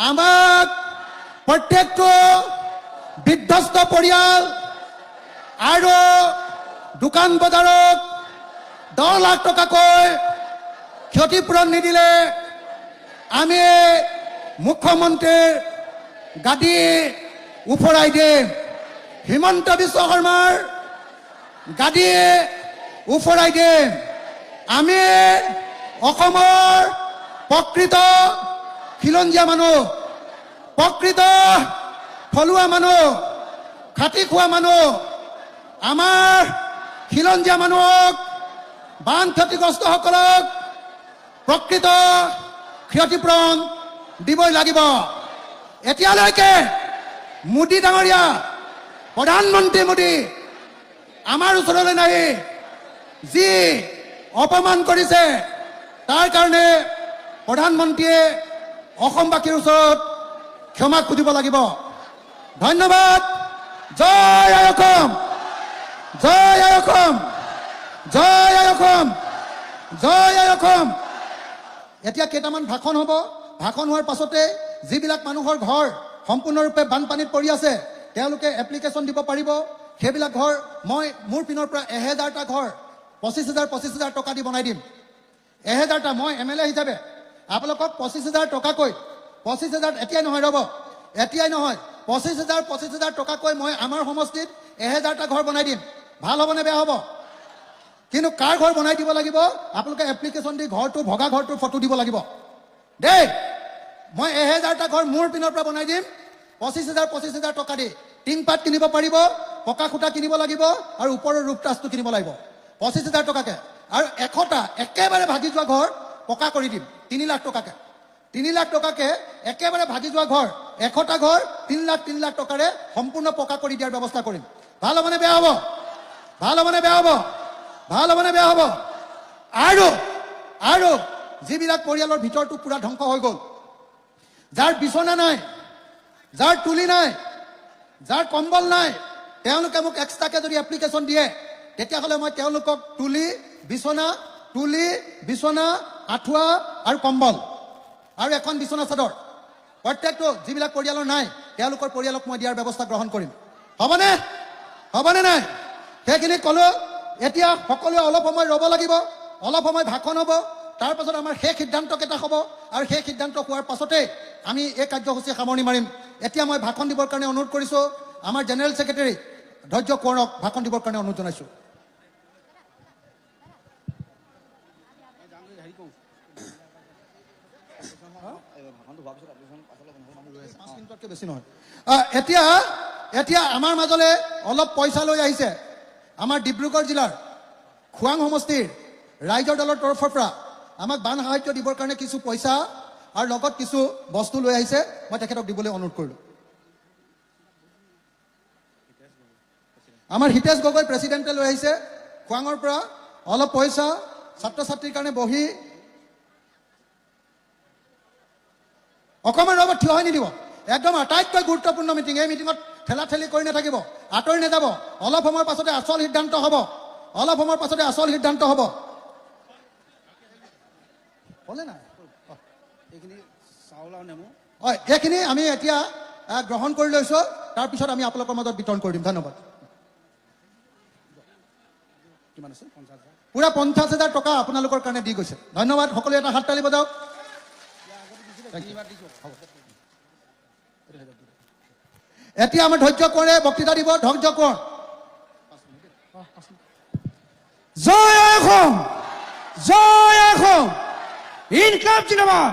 আমাক প্ৰত্যেকটো বিধ্বস্ত পৰিয়াল আৰু দোকান বজাৰত 10 লাখ টকাকৈ ক্ষতিপূৰণ নিদিলে আমি মুখ্যমন্ত্ৰীৰ গাদী উফৰাই দিম। হিমন্ত বিশ্ব শৰ্মাৰ গাদী উফৰাই দিম। আমি অসমৰ প্ৰকৃত খিলঞ্জীয়া মানুহ, প্ৰকৃত থলুৱা মানুহ, খাটি খোৱা মানুহ, আমাৰ খিলঞ্জীয়া মানুহক, বান ক্ষতিগ্ৰস্তসকলক প্ৰকৃত ক্ষতিপূৰণ দিবই লাগিব। এতিয়ালৈকে মোদী ডাঙৰীয়া, প্ৰধানমন্ত্ৰী মোদী আমাৰ ওচৰলৈ নাহি যি অপমান কৰিছে, তাৰ কাৰণে প্ৰধানমন্ত্ৰীয়ে অসমবাসীৰ ওচৰত ক্ষমা খুজিব লাগিব। ধন্যবাদ। জয় আই অসম, জয় আই অসম, জয় আই অসম, জয় আই অসম। এতিয়া কেইটামান ভাষণ হ'ব। ভাষণ হোৱাৰ পাছতে যিবিলাক মানুহৰ ঘৰ সম্পূৰ্ণৰূপে বানপানীত পৰি আছে তেওঁলোকে এপ্লিকেশ্যন দিব পাৰিব। সেইবিলাক ঘৰ মই মোৰ পিনৰ পৰা 1000টা ঘৰ 25,000 টকা দি বনাই দিম। 1000টা মই MLA হিচাপে আপোনালোকক 25,000 টকাকৈ, 25,000 এতিয়াই নহয়, ৰ'ব, এতিয়াই নহয়, 25,000 টকাকৈ মই আমাৰ সমষ্টিত 1000টা ঘৰ বনাই দিম। ভাল হ'বনে বেয়া হ'ব? কিন্তু কাৰ ঘৰ বনাই দিব লাগিব? আপোনালোকে এপ্লিকেশ্যন দি ঘৰটো, ভগা ঘৰটোৰ ফটো দিব লাগিব দেই। মই 1000টা ঘৰ মোৰ পিনৰ পৰা বনাই দিম 25,000 টকা দি। টিংপাত কিনিব পাৰিব, পকা খুঁটা কিনিব লাগিব আৰু ওপৰৰ ৰূপটাচটো কিনিব লাগিব 25,000 টকাকে। আৰু 100টা একেবাৰে ভাগি যোৱা ঘৰ পকা কৰি দিম 3 লাখ টকাকে। 3 লাখ টকাকে একেবাৰে ভাগি যোৱা ঘৰ 100টা ঘৰ 3 লাখ টকাৰে সম্পূৰ্ণ পকা কৰি দিয়াৰ ব্যৱস্থা কৰিম। ভাল হ'বনে বেয়া হ'ব? ভাল হ'বনে বেয়া হ'ব? ভাল হ'বনে বেয়া হ'ব? আৰু যিবিলাক পৰিয়ালৰ ভিতৰটো পুৰা ধ্বংস হৈ গ'ল, যাৰ বিছনা নাই, যাৰ তুলি নাই, যাৰ কম্বল নাই, তেওঁলোকে মোক এক্সট্ৰাকে যদি এপ্লিকেশ্যন দিয়ে, তেতিয়াহ'লে মই তেওঁলোকক তুলি বিছনা আঁঠুৱা আৰু কম্বল আৰু এখন বিছনা চাদৰ প্ৰত্যেকটো যিবিলাক পৰিয়ালৰ নাই তেওঁলোকৰ পৰিয়ালক মই দিয়াৰ ব্যৱস্থা গ্ৰহণ কৰিম। হ'বনে নাই? সেইখিনি ক'লো। এতিয়া সকলোৱে অলপ সময় ৰ'ব লাগিব, অলপ সময় ভাষণ হ'ব, তাৰ পাছত আমাৰ শেষ সিদ্ধান্ত কেইটা হ'ব আৰু সেই সিদ্ধান্ত হোৱাৰ পাছতে আমি এই কাৰ্যসূচী সামৰণি মাৰিম। এতিয়া মই ভাষণ দিবৰ কাৰণে অনুৰোধ কৰিছোঁ আমাৰ জেনেৰেল ছেক্ৰেটাৰী ধৈৰ্য কোঁৱৰক ভাষণ দিবৰ কাৰণে অনুৰোধ জনাইছোঁ। বেছি নহয়। এতিয়া আমাৰ মাজলৈ অলপ পইচা লৈ আহিছে আমাৰ ডিব্ৰুগড় জিলাৰ খোৱাং সমষ্টিৰ ৰাইজৰ দলৰ তৰফৰ পৰা আমাক বান সাহায্য দিবৰ কাৰণে কিছু পইচা আৰু লগত কিছু বস্তু লৈ আহিছে। মই তেখেতক দিবলৈ অনুৰোধ কৰিলোঁ। আমাৰ হিতেশ গগৈ প্ৰেচিডেণ্টে লৈ আহিছে খোৱাঙৰ পৰা অলপ পইচা, ছাত্ৰ ছাত্ৰীৰ কাৰণে বহি। অকণমান ৰ'ব, থিয় হৈ নিদিব। একদম আটাইতকৈ গুৰুত্বপূৰ্ণ মিটিং। এই মিটিঙত ঠেলা ঠেলি কৰি নাথাকিব, আঁতৰি নাযাব। অলপ সময়ৰ পাছতে আচল সিদ্ধান্ত হ'ব। হ'লে নাই এইখিনি আমি এতিয়া গ্ৰহণ কৰি লৈছোঁ। তাৰপিছত আমি আপোনালোকৰ মাজত বিতৰণ কৰি দিম। ধন্যবাদ। কিমান আছে? পুৰা 50,000 টকা আপোনালোকৰ কাৰণে দি গৈছে। ধন্যবাদ। সকলোৱে এটা হাত তালি বজাওক। এতিয়া আমাৰ ধৈৰ্য কোঁৱৰে বক্তৃতা দিব। ধৈৰ্য কোঁৱৰ। জয় অসম, জয় অসম, ইনকাম জিন্দাবাদ,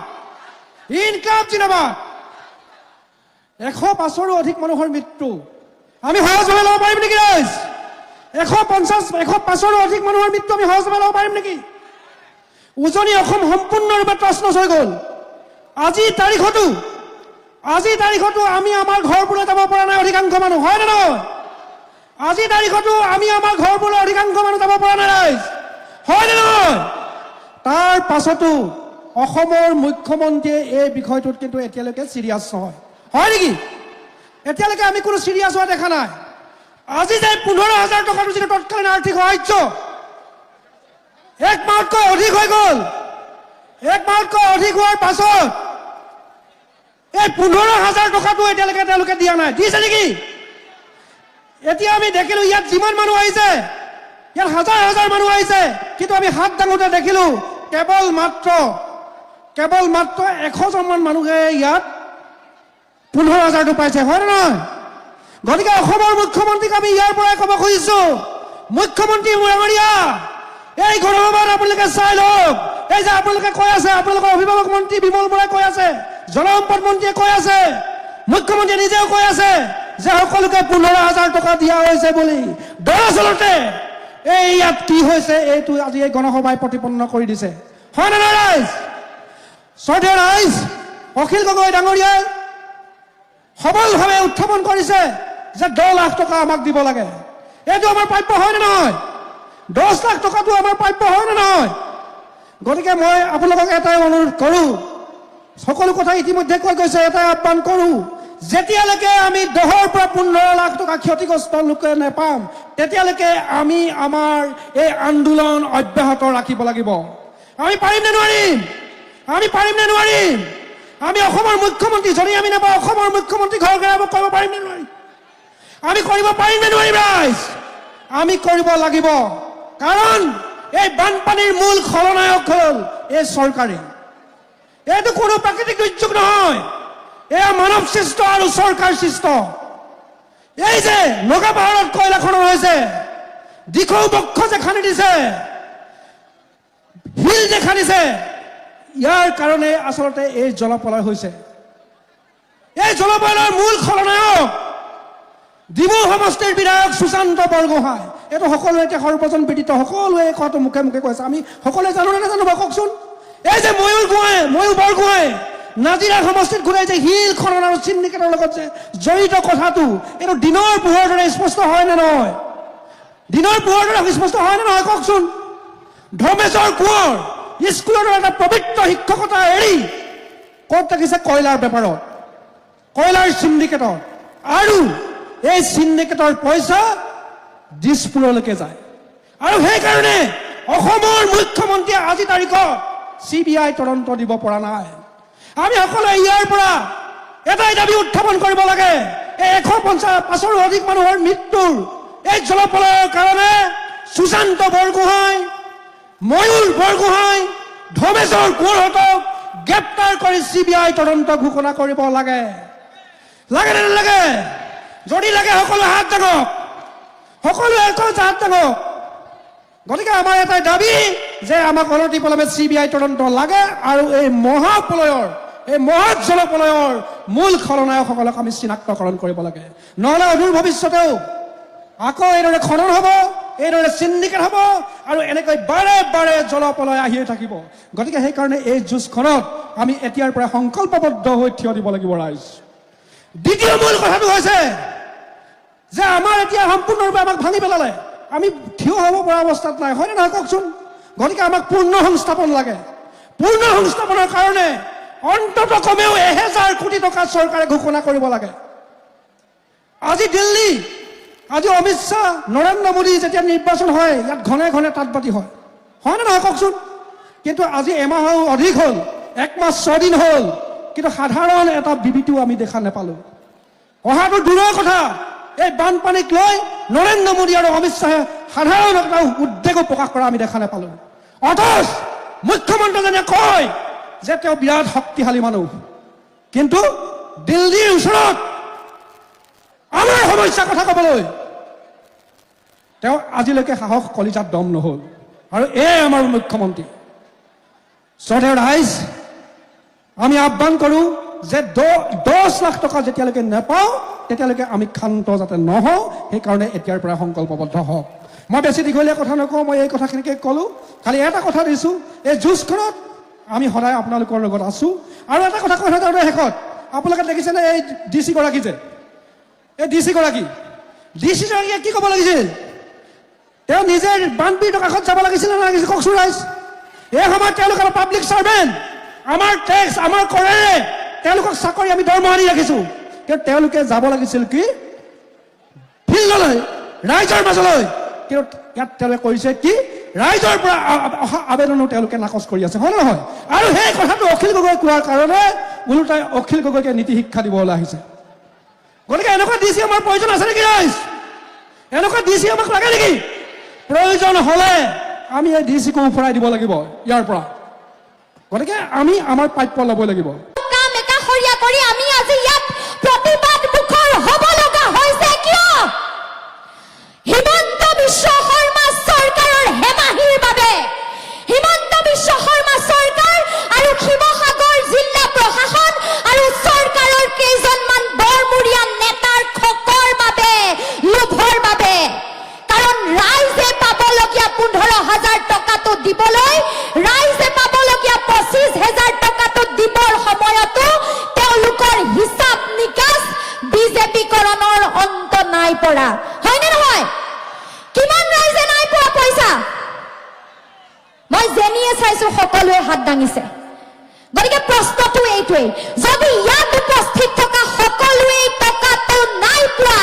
ইনকাম জিন্দাবাদ। 105ৰো অধিক মানুহৰ মৃত্যু আমি সহজভাৱে ল'ব পাৰিম নেকি ৰাইজ? 105ৰো অধিক মানুহৰ মৃত্যু আমি সহজভাৱে ল'ব পাৰিম নেকি? উজনি অসম সম্পূৰ্ণৰূপে তছনছ হৈ গ'ল। আজিৰ তাৰিখতো আমি আমাৰ ঘৰবোৰলৈ যাব পৰা নাই অধিকাংশ মানুহ, হয় নে নহয়? আজিৰ তাৰিখতো আমি আমাৰ ঘৰবোৰলৈ অধিকাংশ মানুহ যাব পৰা নাই ৰাইজ, হয় নে নহয়? তাৰ পাছতো অসমৰ মুখ্যমন্ত্ৰীয়ে এই বিষয়টোত কিন্তু এতিয়ালৈকে চিৰিয়াছ নহয়, হয় নেকি? এতিয়ালৈকে আমি কোনো চিৰিয়াছ হোৱা দেখা নাই। আজি যে 15,000 টকাটো যিটো তৎকালীন আৰ্থিক সাহায্য 1 মাহতকৈ অধিক হৈ গ'ল। 1 মাহতকৈ অধিক হোৱাৰ পাছত এই 15,000 টকাটো এতিয়ালৈকে তেওঁলোকে দিয়া নাই। দিছে নেকি? এতিয়া আমি দেখিলো ইয়াত যিমান মানুহ আহিছে, ইয়াত হাজাৰ হাজাৰ মানুহ আহিছে, কিন্তু আমি হাত দাঙোতে দেখিলো কেৱল মাত্ৰ 100জনমান মানুহে ইয়াত 15,000টো পাইছে, হয় নে নহয়? গতিকে অসমৰ মুখ্যমন্ত্ৰীক আমি ইয়াৰ পৰাই ক'ব খুজিছো, মুখ্যমন্ত্ৰী ডাঙৰীয়া, এই গণসভাত আপোনালোকে চাই লওক। এই যে আপোনালোকে কৈ আছে, আপোনালোকৰ অভিভাৱক মন্ত্ৰী বিমল বৰাই কৈ আছে, জলসম্পদ মন্ত্ৰীয়ে কৈ আছে, মুখ্যমন্ত্ৰীয়ে নিজেও কৈ আছে যে সকলোকে 15,000 টকা দিয়া হৈছে বুলি। দৰাচলতে এই ইয়াত কি হৈছে এইটো আজি এই গণসভাই প্ৰতিপন্ন কৰি দিছে, হয় নে নহয় ৰাইজ? শ্ৰদ্ধেয় ৰাইজ, অখিল গগৈ ডাঙৰীয়াই সবলভাৱে উত্থাপন কৰিছে যে 10 লাখ টকা আমাক দিব লাগে। এইটো আমাৰ প্ৰাপ্য হয় নে নহয়? 10 লাখ টকাটো আমাৰ প্ৰাপ্য হয় নে নহয়? গতিকে মই আপোনালোকক এটাই অনুৰোধ কৰোঁ, সকলো কথা ইতিমধ্যে কৈ গৈছে, এটাই আহ্বান কৰোঁ, যেতিয়ালৈকে আমি 10ৰ পৰা 15 লাখ টকা ক্ষতিগ্ৰস্ত লোকে নেপাম, তেতিয়ালৈকে আমি আমাৰ এই আন্দোলন অব্যাহত ৰাখিব লাগিব। আমি পাৰিম নে নোৱাৰিম? আমি অসমৰ মুখ্যমন্ত্ৰী যদি আমি নাপাওঁ, অসমৰ মুখ্যমন্ত্ৰী ঘৰ ঘেৰাব কৰিব পাৰিম নে নোৱাৰিম? আমি কৰিব পাৰিম নে নোৱাৰিম ৰাইজ? আমি কৰিব লাগিব। কাৰণ এই বানপানীৰ মূল খলনায়ক হ'ল এই চৰকাৰে। এইটো কোনো প্ৰাকৃতিক দুৰ্যোগ নহয়, এয়া মানৱ সৃষ্ট আৰু চৰকাৰ সৃষ্ট। এই যে নগা পাহাৰত কয়লা খনন হৈছে, দিখৌ বক্ষ যে খান্দি দিছে, শিল যে খান্দিছে, ইয়াৰ কাৰণে আচলতে এই জলপলয় হৈছে। এই জলপলয়ৰ মূল খলনায়ক ডিমৌ সমষ্টিৰ বিধায়ক সুশান্ত বৰগোহাঁই। এইটো সকলোৱে এতিয়া সৰ্বজন বিদিত, সকলোৱে এই কথাটো মুখে মুখে কৈছে। আমি সকলোৱে জানো নে নাজানো বাৰু কওকচোন? এই যে ময়ূৰ বৰগোহাঁই নাজিৰা সমষ্টিত ঘূৰাই যে শিল খনন আৰু চিণ্ডিকেটৰ লগত যে জড়িত কথাটো এইটো দিনৰ পোহৰৰ দৰে স্পষ্ট হয় নে নহয়? দিনৰ পোহৰৰ দৰে স্পষ্ট হয় নে নহয় কওকচোন? ধৰ্মেশ্বৰ কোঁৱৰ স্কুলৰ এটা পবিত্ৰ শিক্ষকতা এৰি ক'ত থাকিছে? কয়লাৰ বেপাৰত, কয়লাৰ চিণ্ডিকেটত, আৰু এই চিণ্ডিকেটৰ পইচা দিছপুৰলৈকে যায়। আৰু সেইকাৰণে অসমৰ মুখ্যমন্ত্ৰীয়ে আজি তাৰিখত CBI তদন্ত দিব পৰা নাই। আমি সকলোৱে ইয়াৰ পৰা এটাই দাবী উত্থাপন কৰিব লাগে, এই 155ৰো অধিক মানুহৰ মৃত্যুৰ এই জলপ্ৰলয়ৰ কাৰণে সুশান্ত বৰগোহাঁই, ময়ূৰ বৰগোহাঁই, ধৰ্মেশ্বৰ কোঁৱৰহঁতক গ্ৰেপ্তাৰ কৰি CBI তদন্ত ঘোষণা কৰিব লাগে। লাগে নে নালাগে? যদি লাগে সকলোৱে হাত দাঙক, সকলোৱে হাত দাঙক। গতিকে আমাৰ এটাই দাবী যে আমাক অনতিপলমে CBI তদন্ত লাগে, আৰু এই মহাপ্ৰলয়ৰ, এই মহৎ জলপ্ৰলয়ৰ মূল খলনায়কসকলক আমি চিনাক্তকৰণ কৰিব লাগে। নহ'লে অদূৰ ভৱিষ্যতেও আকৌ এইদৰে খনন হ'ব, এইদৰে চিণ্ডিকেট হ'ব, আৰু এনেকৈ বাৰে বাৰে জলপ্ৰলয় আহিয়ে থাকিব। গতিকে সেইকাৰণে এই যুঁজখনত আমি এতিয়াৰ পৰা সংকল্পবদ্ধ হৈ থিয় দিব লাগিব ৰাইজ। দ্বিতীয় মূল কথাটো হৈছে যে আমাৰ এতিয়া সম্পূৰ্ণৰূপে আমাক ভাঙি পেলালে, আমি থিয় হ'ব পৰা অৱস্থাত নাই, হয়নে নহয় কওকচোন? গতিকে আমাক পূৰ্ণ সংস্থাপন লাগে। পূৰ্ণ সংস্থাপনৰ কাৰণে অন্তত কমেও 1000 কোটি টকা চৰকাৰে ঘোষণা কৰিব লাগে। আজি দিল্লী, আজি অমিত শ্বাহ, নৰেন্দ্ৰ মোদী যেতিয়া নিৰ্বাচন হয় ইয়াত ঘনে ঘনে তাঁত বাতি হয়, হয়নে নহয় কওকচোন? কিন্তু আজি এমাহৰো অধিক হ'ল, 1 মাহ 6 দিন হ'ল, কিন্তু সাধাৰণ এটা বিবৃতিও আমি দেখা নাপালোঁ। অহাটো দূৰৰ কথা, এই বানপানীক লৈ নৰেন্দ্ৰ মোদী আৰু অমিত শ্বাহে সাধাৰণ এটা উদ্বেগো প্ৰকাশ কৰা আমি দেখা নাপালোঁ। অথচ মুখ্যমন্ত্ৰীজনে কয় যে তেওঁ বিৰাট শক্তিশালী মানুহ, কিন্তু দিল্লীৰ ওচৰত আমাৰ সমস্যাৰ কথা ক'বলৈ তেওঁ আজিলৈকে সাহস কলিজাত দম নহ'ল। আৰু এই আমাৰ মুখ্যমন্ত্ৰী। শ্ৰদ্ধেয় ৰাইজ, আমি আহ্বান কৰোঁ যে 10 লাখ টকা যেতিয়ালৈকে নাপাওঁ তেতিয়ালৈকে আমি ক্ষান্ত যাতে নহওঁ, সেইকাৰণে এতিয়াৰ পৰা সংকল্পবদ্ধ হওক। মই বেছি দীঘলীয়া কথা নকওঁ, মই এই কথাখিনিকে ক'লোঁ। খালি এটা কথা দিছোঁ, এই যুঁজখনত আমি সদায় আপোনালোকৰ লগত আছোঁ। আৰু এটা কথা কৈ থাকোঁ শেষত, আপোনালোকে দেখিছেনে এই DC গৰাকী যে, এই DC গৰাকীয়ে কি ক'ব লাগিছিল? তেওঁ নিজে বানপীড়িতৰ কাষত যাব লাগিছিল নে নালাগিছিল কওকচোন ৰাইজ? এই সময়ত তেওঁলোক আমাৰ পাব্লিক চাৰ্ভেণ্ট, আমাৰ টেক্স, আমাৰ কৰেৰে তেওঁলোকক চাকৰি আমি দৰমহা দি ৰাখিছোঁ। কিন্তু তেওঁলোকে যাব লাগিছিল কি? ফিল্ডলৈ, ৰাইজৰ মাজলৈ। কিন্তু ইয়াত তেওঁলোকে কৰিছে কি? ৰাইজৰ পৰা অহা আবেদনো তেওঁলোকে নাকচ কৰি আছে, হয় নহয়? আৰু সেই কথাটো অখিল গগৈ কোৱাৰ কাৰণে ওলোটাই অখিল গগৈকে নীতি শিক্ষা দিবলৈ আহিছে। গতিকে এনেকুৱা DC আমাৰ প্ৰয়োজন আছে নেকি ৰাইজ? এনেকুৱা DC আমাক লাগে নেকি? প্ৰয়োজন হ'লে আমি এই DCকো উফৰাই দিব লাগিব ইয়াৰ পৰা। গতিকে আমি আমাৰ প্ৰাপ্য ল'ব লাগিব। কাম একাষৰীয়া কৰি আমি আজি ইয়াত প্ৰতিবাদ মুখৰ হ'ব লগা হৈছে কিয়? হিমন্ত বিশ্ব শৰ্মা চৰকাৰৰ হেমাহিৰ বাবে। হিমন্ত বিশ্ব শৰ্মা চৰকাৰ আৰু শিৱসাগৰ জিলা প্ৰশাসন আৰু চৰকাৰৰ কেইজনমান বৰমূৰীয়া নেতাৰ খকৰ বাবে, লোভৰ বাবে। কাৰণ ৰাইজে পাবলগীয়া 15,000 টকাটো দিবলৈ, ৰাইজে পাবলগীয়া 25,000 টকাটো দিবৰ সময়তো তেওঁলোকৰ হিচাপ নিকাচ বিজেপিকৰণৰ অন্ত নাই পৰা, হয়নে নহয়? কিমান ৰাইজে নাই পোৱা পইচা? মই যেনিয়ে চাইছো সকলোৱে হাত দাঙিছে। গতিকে প্ৰশ্নটো এইটোৱেই, যদি ইয়াত উপস্থিত থকা সকলোৱে টকাটো নাই পোৱা,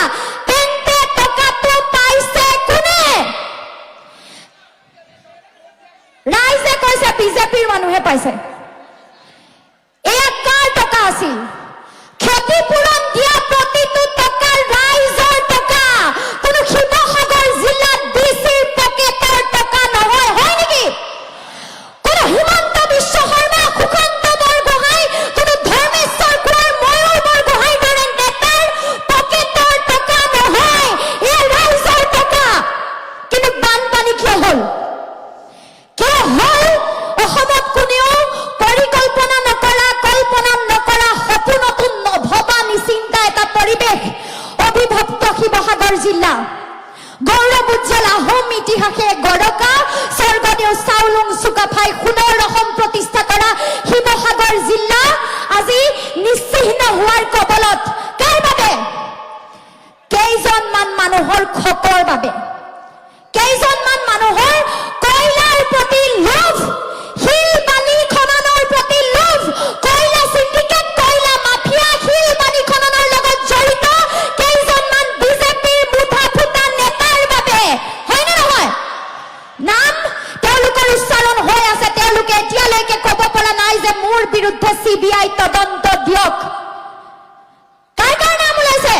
তেন্তে টকাটো পাইছে কোনে? ৰাইজে কৈছে বিজেপিৰ মানুহে পাইছে। এয়া কাৰ টকা আছিল? ক্ষতিপূৰণ দিয়া প্ৰতিটো টকা ৰাইজৰ টকা, কোনো শিৱসাগৰ জিলাত DCৰ পকেটৰ টকা নহয়, হয় নেকি? কোনো হিমন্ত বিশ্ব শৰ্মা, সুশান্ত বৰগোহাঁই, কোনো ধৰ্মেশ্বৰ কোঁৱৰ, ময়ূৰ বৰগোহাঁইৰ দৰে নেতাৰ পকেটৰ টকা নহয়, এয়া ৰাইজৰ টকা। কিন্তু বানপানী কিয় হ'ল? কিয় হ'ল? অসমত কোনেও পৰিকল্পনা নকৰা, কল্পনা নকৰা, সপোনতো নভবা নিচিন্তা এটা পৰিৱেশ। অবিভক্ত শিৱসাগৰ জিলা, গৌৰৱ উজ্জ্বল আহোম ইতিহাসে গড়কা, স্বৰ্গদেউ চাওলুং চুকাফাই সোণৰ অসম প্ৰতিষ্ঠা কৰা শিৱসাগৰ জিলা আজি তেওঁলোকে এতিয়ালৈকে ক'ব পৰা নাই যে মোৰ বিৰুদ্ধে CBI তদন্ত দিয়ক। কাৰ কাৰ নাম ওলাইছে?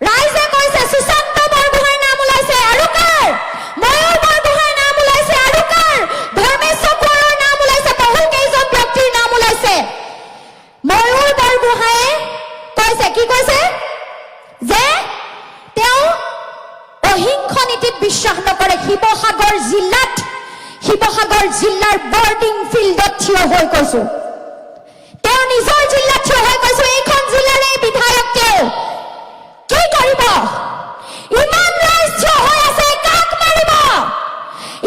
ৰাইজে কৈছে সুশান্ত বৰগোহাঁইৰ নাম ওলাইছে, আৰু কাৰ? ময়ূৰ বৰগোহাঁইৰ নাম ওলাইছে, আৰু কাৰ? ধৰ্মেশ্বৰ কোঁৱৰৰ নাম ওলাইছে, বহু কেইজন ব্যক্তিৰ নাম ওলাইছে। ময়ূৰ বৰগোহাঁইয়ে কৈছে, কি কৈছে? যে তেওঁ অহিংস নীতিত বিশ্বাস নকৰে। শিৱসাগৰ জিলাৰ বৰ্ডিং ফিল্ডত থিয় হৈ কৈছো, তেওঁ নিজৰ জিলাত থিয় হৈ কৈছো, এইখন জিলাৰে বিধায়ক তেওঁ। কি কৰিব? ইমান ৰাইজ থিয় হৈ আছে, কাক মাৰিব?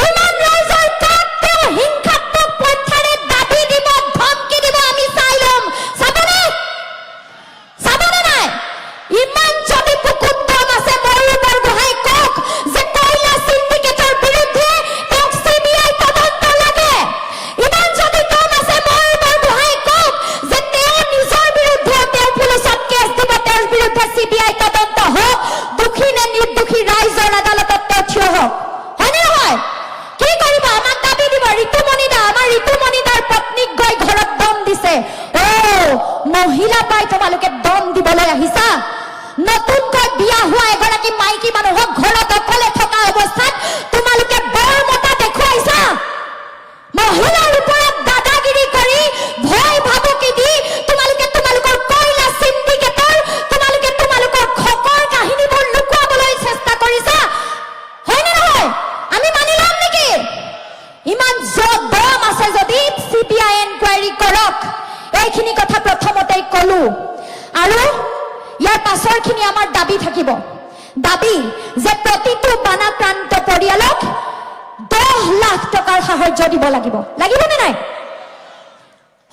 ইমান ৰাইজৰ কাক তেওঁ হিংসাত্মক পন্থাৰে দাবী দিব, ধমকি দিব, আমি চাই ল'ম। চাবনে? চাবনে নাই? ইমান যদি বুকুত দম আছে, ময়ূৰ বৰগোহাঁই কওক যে কয়লা চিণ্ডিকেটৰ বিৰুদ্ধে তেওঁক CBI তদন্ত লাগে। ইমান যদি দম আছে, ময়ূৰ বৰগোহাঁই কওক যে তেওঁ নিজৰ বিৰুদ্ধে তেওঁ পুলিচত কেছ দিব, তেওঁৰ বিৰুদ্ধে CBI তদন্ত হওক, দোষী নে নিৰ্দোষী ৰাইজৰ আদালতত তেওঁ থিয় হওক। হয়নে নহয়? কি কৰিব? আমাক দাবী দিব। ঋতুমণি দা, আমাৰ ঋতুমণি দাৰ পত্নীক গৈ ঘৰত দম দিছে। মহিলা পাই তোমালোকে দম দিবলৈ আহিছা? নতুনকৈ বিয়া হোৱা এগৰাকী মাইকী মানুহক ঘৰত অকলে থকা অৱস্থাত তোমালোকে বৰ মতা দেখুৱাইছা। মহিলাৰ ওপৰত দাদাগিৰি কৰি, ভয় ভাবুকি দি তোমালোকে তোমালোকৰ কয়লা চিণ্ডিকেটৰ, তোমালোকৰ খকৰ কাহিনীবোৰ লুকুৱাবলৈ চেষ্টা কৰিছা। হয়নে নহয়? আমি মানি ল'ম নেকি? ইমান দম আছে যদি CBI এনকুৱাৰী কৰক। এইখিনি কথা প্ৰথমতেই কলো, আৰু ইয়াৰ পাছৰখিনি আমাৰ দাবী থাকিব। দাবী যে প্ৰতিটো বানাক্ৰান্ত পৰিয়ালক 10 লাখ টকাৰ সাহায্য দিব লাগিব। লাগিবনে নাই?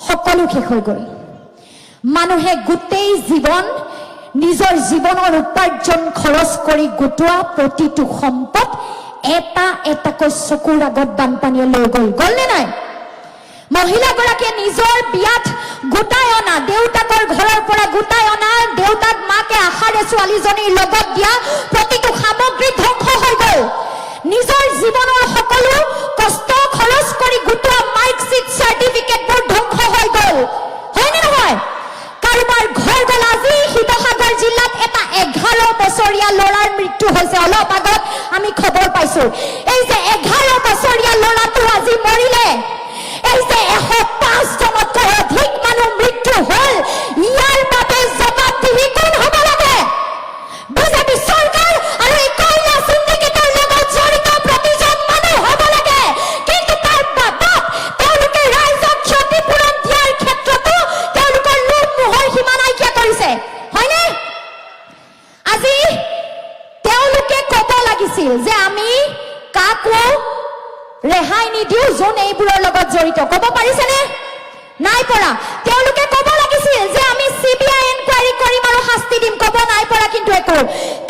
সকলো শেষ হৈ গ'ল। মানুহে গোটেই জীৱন নিজৰ জীৱনৰ উপাৰ্জন খৰচ কৰি গোটোৱা প্ৰতিটো সম্পদ এটা এটাকৈ চকুৰ আগত বানপানীয়ে লৈ গ'লনে নাই? মহিলাগৰাকীয়ে নিজৰ বিয়াত গোটাই অনা, দেউতাকৰ ঘৰৰ পৰা গোটাই অনা, দেউতাক মাকে আশাৰে ছোৱালীজনীৰ লগত দিয়া প্ৰতিটো সামগ্ৰী ধ্বংস হৈ গ'ল। নিজৰ জীৱনৰ সকলো কষ্ট খৰচ কৰি গোটোৱা মাৰ্কশ্বিট চাৰ্টিফিকেটবোৰ ধ্বংস হৈ গ'ল। হয়নে নহয়? কাৰোবাৰ ঘৰ গ'ল। আজি শিৱসাগৰ জিলাত এটা 11 বছৰীয়া ল'ৰাৰ মৃত্যু হৈছে। অলপ আগত আমি খবৰ পাইছো। এই যে 11 বছৰীয়া ল'ৰাটো আজি মৰিলে, এই যে 105 জনতকৈ অধিক মানুহ মৃত্যু হ'ল, ইয়াৰ বাবে জবাবদিহি কোন হ'ব লাগে? বিজেপি চৰকাৰ আৰু এই কয়লা চিণ্ডিকেটৰ লগত জড়িত প্ৰতিজন মানুহ হ'ব লাগে। কিন্তু তাৰ বাবদ তেওঁলোকে ৰাইজক ক্ষতিপূৰণ দিয়াৰ ক্ষেত্ৰতো তেওঁলোকৰ লোভ মোহৰ সীমা নাইকিয়া কৰিছে। হয়নে? আজি তেওঁলোকে ক'ব লাগিছিল যে আমি কাকো ৰেহাই নিদিও যোন এইবোৰৰ লগত জড়িত। ক'ব পাৰিছেনে? নাই পৰা। তেওঁলোকে ক'ব লাগিছিল যে আমি CBI এনকুৱাৰী কৰিম আৰু শাস্তি দিম। ক'ব নাই পৰা কিন্তু একো।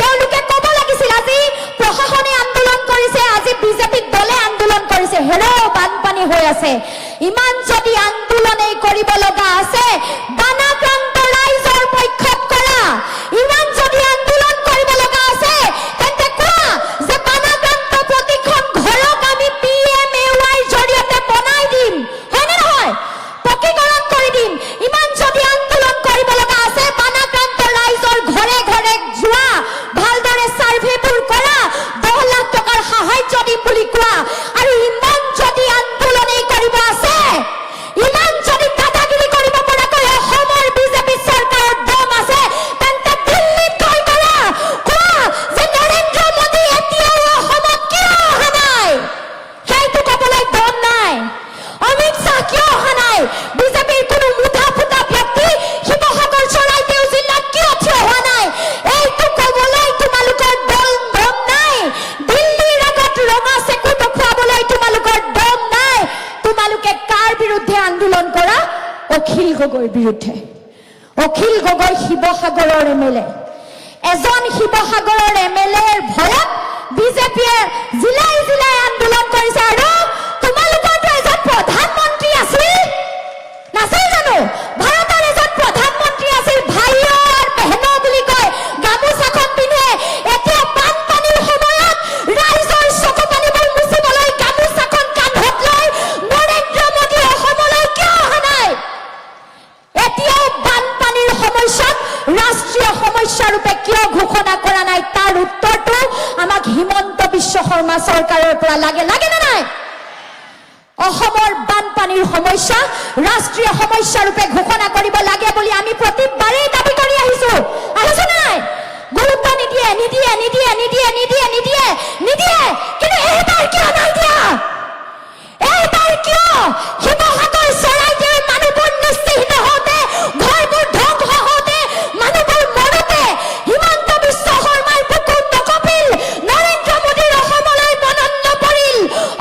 তেওঁলোকে ক'ব লাগিছিল আজি প্ৰশাসনে আন্দোলন কৰিছে, আজি বিজেপি দলে আন্দোলন কৰিছে, বানপানী হৈ আছে। ইমান যদি আন্দোলনেই কৰিব লগা আছে, বানাক্ৰান্ত ৰাইজৰ পক্ষত কৰা। ইমান যদি আন্দোলন কৰিব লগা আছে, তেন্তে কোৱা যে বানাক্ৰান্ত প্ৰতিখন ঘৰক আমি PMAY জৰিয়তে বনাই দিম। হয়নে নহয়? পকীকৰণ কৰি দিম। ইমান যদি আন্দোলন কৰিব লগা আছে, বানাক্ৰান্ত ৰাইজৰ ঘৰে ঘৰে যোৱা, ভালদৰে চাৰ্ভেবোৰ কৰা, 10 লাখ টকাৰ সাহায্য দিম বুলি কোৱা। আৰু ইমান যদি আন্দোলনেই কৰিব আছে, ইমান যদি দাদাগিৰি কৰিব পৰাকৈ অসমৰ বিজেপি চৰকাৰৰ দম আছে, তেন্তে দিল্লীত গৈ কৰা। কোৱা যে নৰেন্দ্ৰ মোদী এতিয়াও অসমত কিয় অহা নাই? সেইটো ক'বলৈ দম নাই। অমিত শ্বাহ কিয় অহা নাই? বিজেপিৰ কোনো মুঠা ফুটা ব্যক্তি শিৱসাগৰ চৰাইদেউ জিলাত কিয় থিয় হোৱা নাই? এইটো ক'বলৈ তোমালোকৰ দম নাই। দিল্লীৰ আগত ৰঙা চেকু দেখুৱাবলৈ তোমালোকৰ দম নাই। তোমালোকে কাৰ বিৰুদ্ধে আন্দোলন কৰা? অখিল গগৈৰ বিৰুদ্ধে। অখিল গগৈ শিৱসাগৰৰ MLA। এজন শিৱসাগৰৰ MLAৰ ভয়ত বিজেপিয়ে জিলাই জিলাই আন্দোলন কৰিছে। আৰু তোমালোকৰতো এজন প্ৰধানমন্ত্ৰী আছিল, নাছিল জানো? ভাৰতৰ এজন প্ৰধানমন্ত্ৰী আছিল, ভাইও আৰু বেহনো বুলি কয়, গামোচাখন পিন্ধে। এতিয়া বানপানীৰ সময়ত ৰাইজৰ চকু পানীবোৰ মুচিবলৈ গামোচাখন কান্ধত লৈ অসমৰ বানপানীৰ সমস্যা ৰাষ্ট্ৰীয় সমস্যা ৰূপে ঘোষণা কৰিব লাগে বুলি আমি প্ৰতিবাৰেই দাবী কৰি আহিছো নে নাই গুৰুত্ব নিদিয়ে কিন্তু এইবাৰ কিয় নাই দিয়া এইবাৰ কিয় শিৱসাগৰ চৰাইদেউৰ মানুহবোৰ নিশ্চিহীন হওঁতে ঘৰবোৰ ধ্বংস হওঁতে মানুহবোৰ মৰোতে হিমন্ত বিশ্ব শৰ্মাৰ বুকু নকঁপিল নৰেন্দ্ৰ মোদীৰ অসমলৈ মনত নপৰিল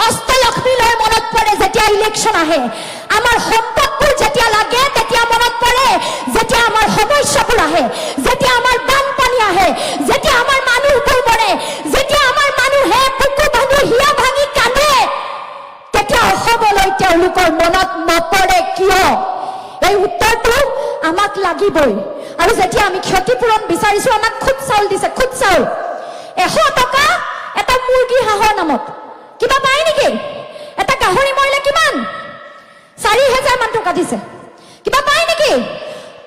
অষ্টলক্ষ্মীলৈ মনত পৰে যেতিয়া ইলেকশ্যন আহে আমাৰ সম্পদবোৰ যেতিয়া লাগে তেতিয়া মনত পৰে যেতিয়া আমাৰ সমস্যাবোৰ আহে যেতিয়া আমাৰ বানপানী আহে যেতিয়া আমাৰ মানুহবোৰ মৰে যেতিয়া আমাৰ মানুহে বুকু ভাঙি হিয়া ভাঙি কান্দে তেতিয়া অসমলৈ তেওঁলোকৰ মনত নপৰে কিয় এই উত্তৰটো আমাক লাগিবই আৰু যেতিয়া আমি ক্ষতিপূৰণ বিচাৰিছো আমাক খুদ চাউল দিছে খুদ চাউল 100 টকা এটা মুৰ্গী হাঁহৰ নামত কিবা পায় নেকি এটা গাহৰি মৰিলে কিমান 4000 মান টকা দিছে কিবা পায় নেকি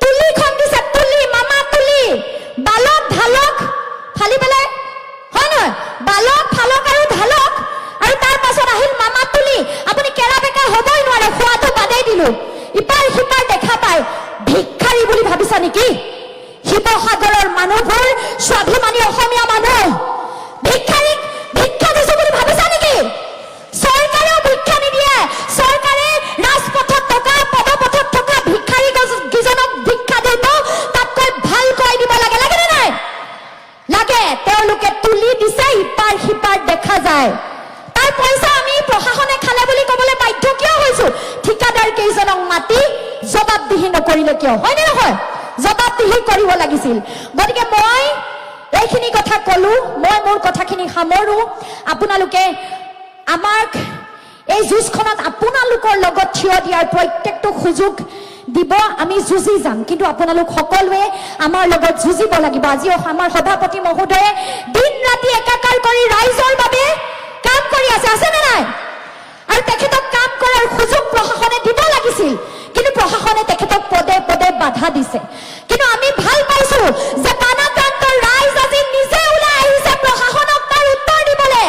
তুলিখন দিছে তুলি মামা তুলি বালক ঢালক ফালি পেলাই হয় নহয় বালক ফালক আৰু ঢালক আৰু তাৰ পাছত আহিল মামা তুলি আপুনি কেৰা বেকা হ'বই নোৱাৰে খোৱাটো বাদেই দিলো ইপাৰ সিপাৰ দেখা পায় ভিক্ষাৰী বুলি ভাবিছা নেকি শিৱসাগৰৰ মানুহবোৰ স্বাভিমানী অসমীয়া মানুহ ভিক্ষাৰীক ভিক্ষা দিছো বুলি ভাবিছা নেকি চৰকাৰেও ভিক্ষা নিদিয়ে চৰকাৰে ৰাজপথত থকা পদপথত থকা ভিক্ষাৰী কেইজনক ভিক্ষা দিব তাতকৈ ভালকৈ দিব লাগে নে নাই লাগে তেওঁলোকে তুলি দিছে ইপাৰ সিপাৰ দেখা যায় তাৰ পইচা আমি প্ৰশাসনে খালে বুলি ক'বলৈ বাধ্য কিয় হৈছো ঠিকাদাৰ কেইজনক মাতি জবাবদিহি নকৰিলে কিয় হয়নে নহয় জবাবদিহি কৰিব লাগিছিল গতিকে মই এইখিনি কথা ক'লো মই মোৰ কথাখিনি সামৰো আপোনালোকে আমাক এই যুঁজখনত আপোনালোকৰ লগত থিয় দিয়াৰ প্ৰত্যেকটো সুযোগ দিব আমি যুঁজি যাম কিন্তু আপোনালোক সকলোৱে আমাৰ লগত যুঁজিব লাগিব আজি আমাৰ সভাপতি মহোদয়ে দিন ৰাতি একাকাৰ কৰি ৰাইজৰ বাবে কাম কৰি আছে নে নাই আৰু তেখেতক কাম কৰাৰ সুযোগ প্ৰশাসনে দিব লাগিছিল কিন্তু প্ৰশাসনে তেখেতক পদে পদে বাধা দিছে কিন্তু আমি ভাল পাইছো যে বানাক্ৰান্তৰ ৰাইজ আজি নিজে ওলাই আহিছে প্ৰশাসনক তাৰ উত্তৰ দিবলৈ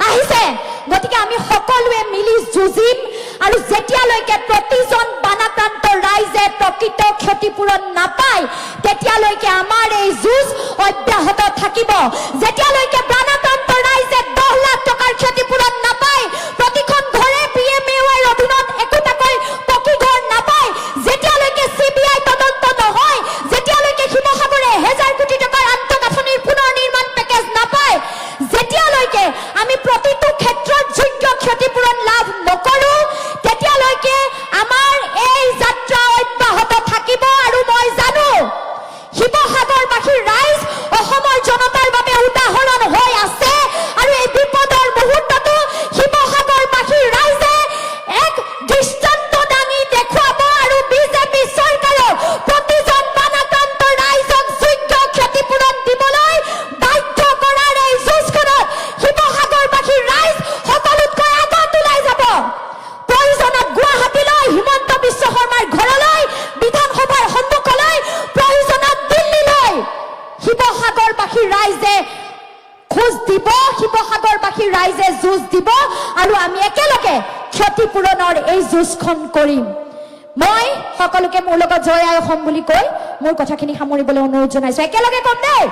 আহিছে গতিকে আমি সকলোৱে মিলি যুঁজিম আৰু যেতিয়ালৈকে প্ৰতিজন বানাক্ৰান্ত ৰাইজে প্ৰকৃত ক্ষতিপূৰণ নাপায় তেতিয়ালৈকে আমাৰ এই যুঁজ অব্যাহত থাকিব যেতিয়ালৈকে বানাক্ৰান্ত ৰাইজে 10 লাখ টকাৰ ক্ষতিপূৰণ নাপায় প্ৰতিখন ঘৰে PMAOৰ অধীনত একোটাকৈ পকী ঘৰ নাপায় যেতিয়ালৈকে CBI তদন্ত নহয় যেতিয়ালৈকে শিৱসাগৰে 1000 কোটি টকাৰ আন্তঃগাঁথনিৰ পুনৰ নিৰ্মাণ পেকেজ নাপায় যেতিয়ালৈকে আমি প্ৰতিটো ক্ষেত্ৰত যোগ্য ক্ষতিপূৰণ লাভ নকৰো তেতিয়ালৈকে আমাৰ এই যাত্ৰা অব্যাহত থাকিব আৰু মই জানো শিৱসাগৰবাসীৰ ৰাইজ অসমৰ জনতাৰ বাবে উদাহৰণ হৈ আছে আৰু এই বিপদৰ মুহূৰ্ততো শিৱসাগৰবাসীৰ ৰাইজে এক দৃষ্টান্ত দাঙি দেখুৱাব আৰু বিজেপি চৰকাৰৰ প্ৰতিজন বানাক্ৰান্ত ৰাইজক যোগ্য ক্ষতিপূৰণ দিবলৈ বাধ্য কৰাৰ এই যুঁজখনত শিৱসাগৰবাসীৰ ৰাইজ সকলোতকৈ আগত ওলাই যাব প্ৰয়োজনত গুৱাহাটীলৈ হিমন্ত বিশ্ব শৰ্মাৰ ঘৰলৈ বিধানসভাৰ সন্মুখলৈ প্ৰয়োজনত দিল্লীলৈ শিৱসাগৰবাসীৰ ৰাইজে খোজ দিব শিৱসাগৰবাসীৰ ৰাইজে যুঁজ দিব আৰু আমি একেলগে ক্ষতিপূৰণৰ এই যুঁজখন কৰিম মই সকলোকে মোৰ লগত জয় আই অসম বুলি কৈ মোৰ কথাখিনি সামৰিবলৈ অনুৰোধ জনাইছো একেলগে কম দেই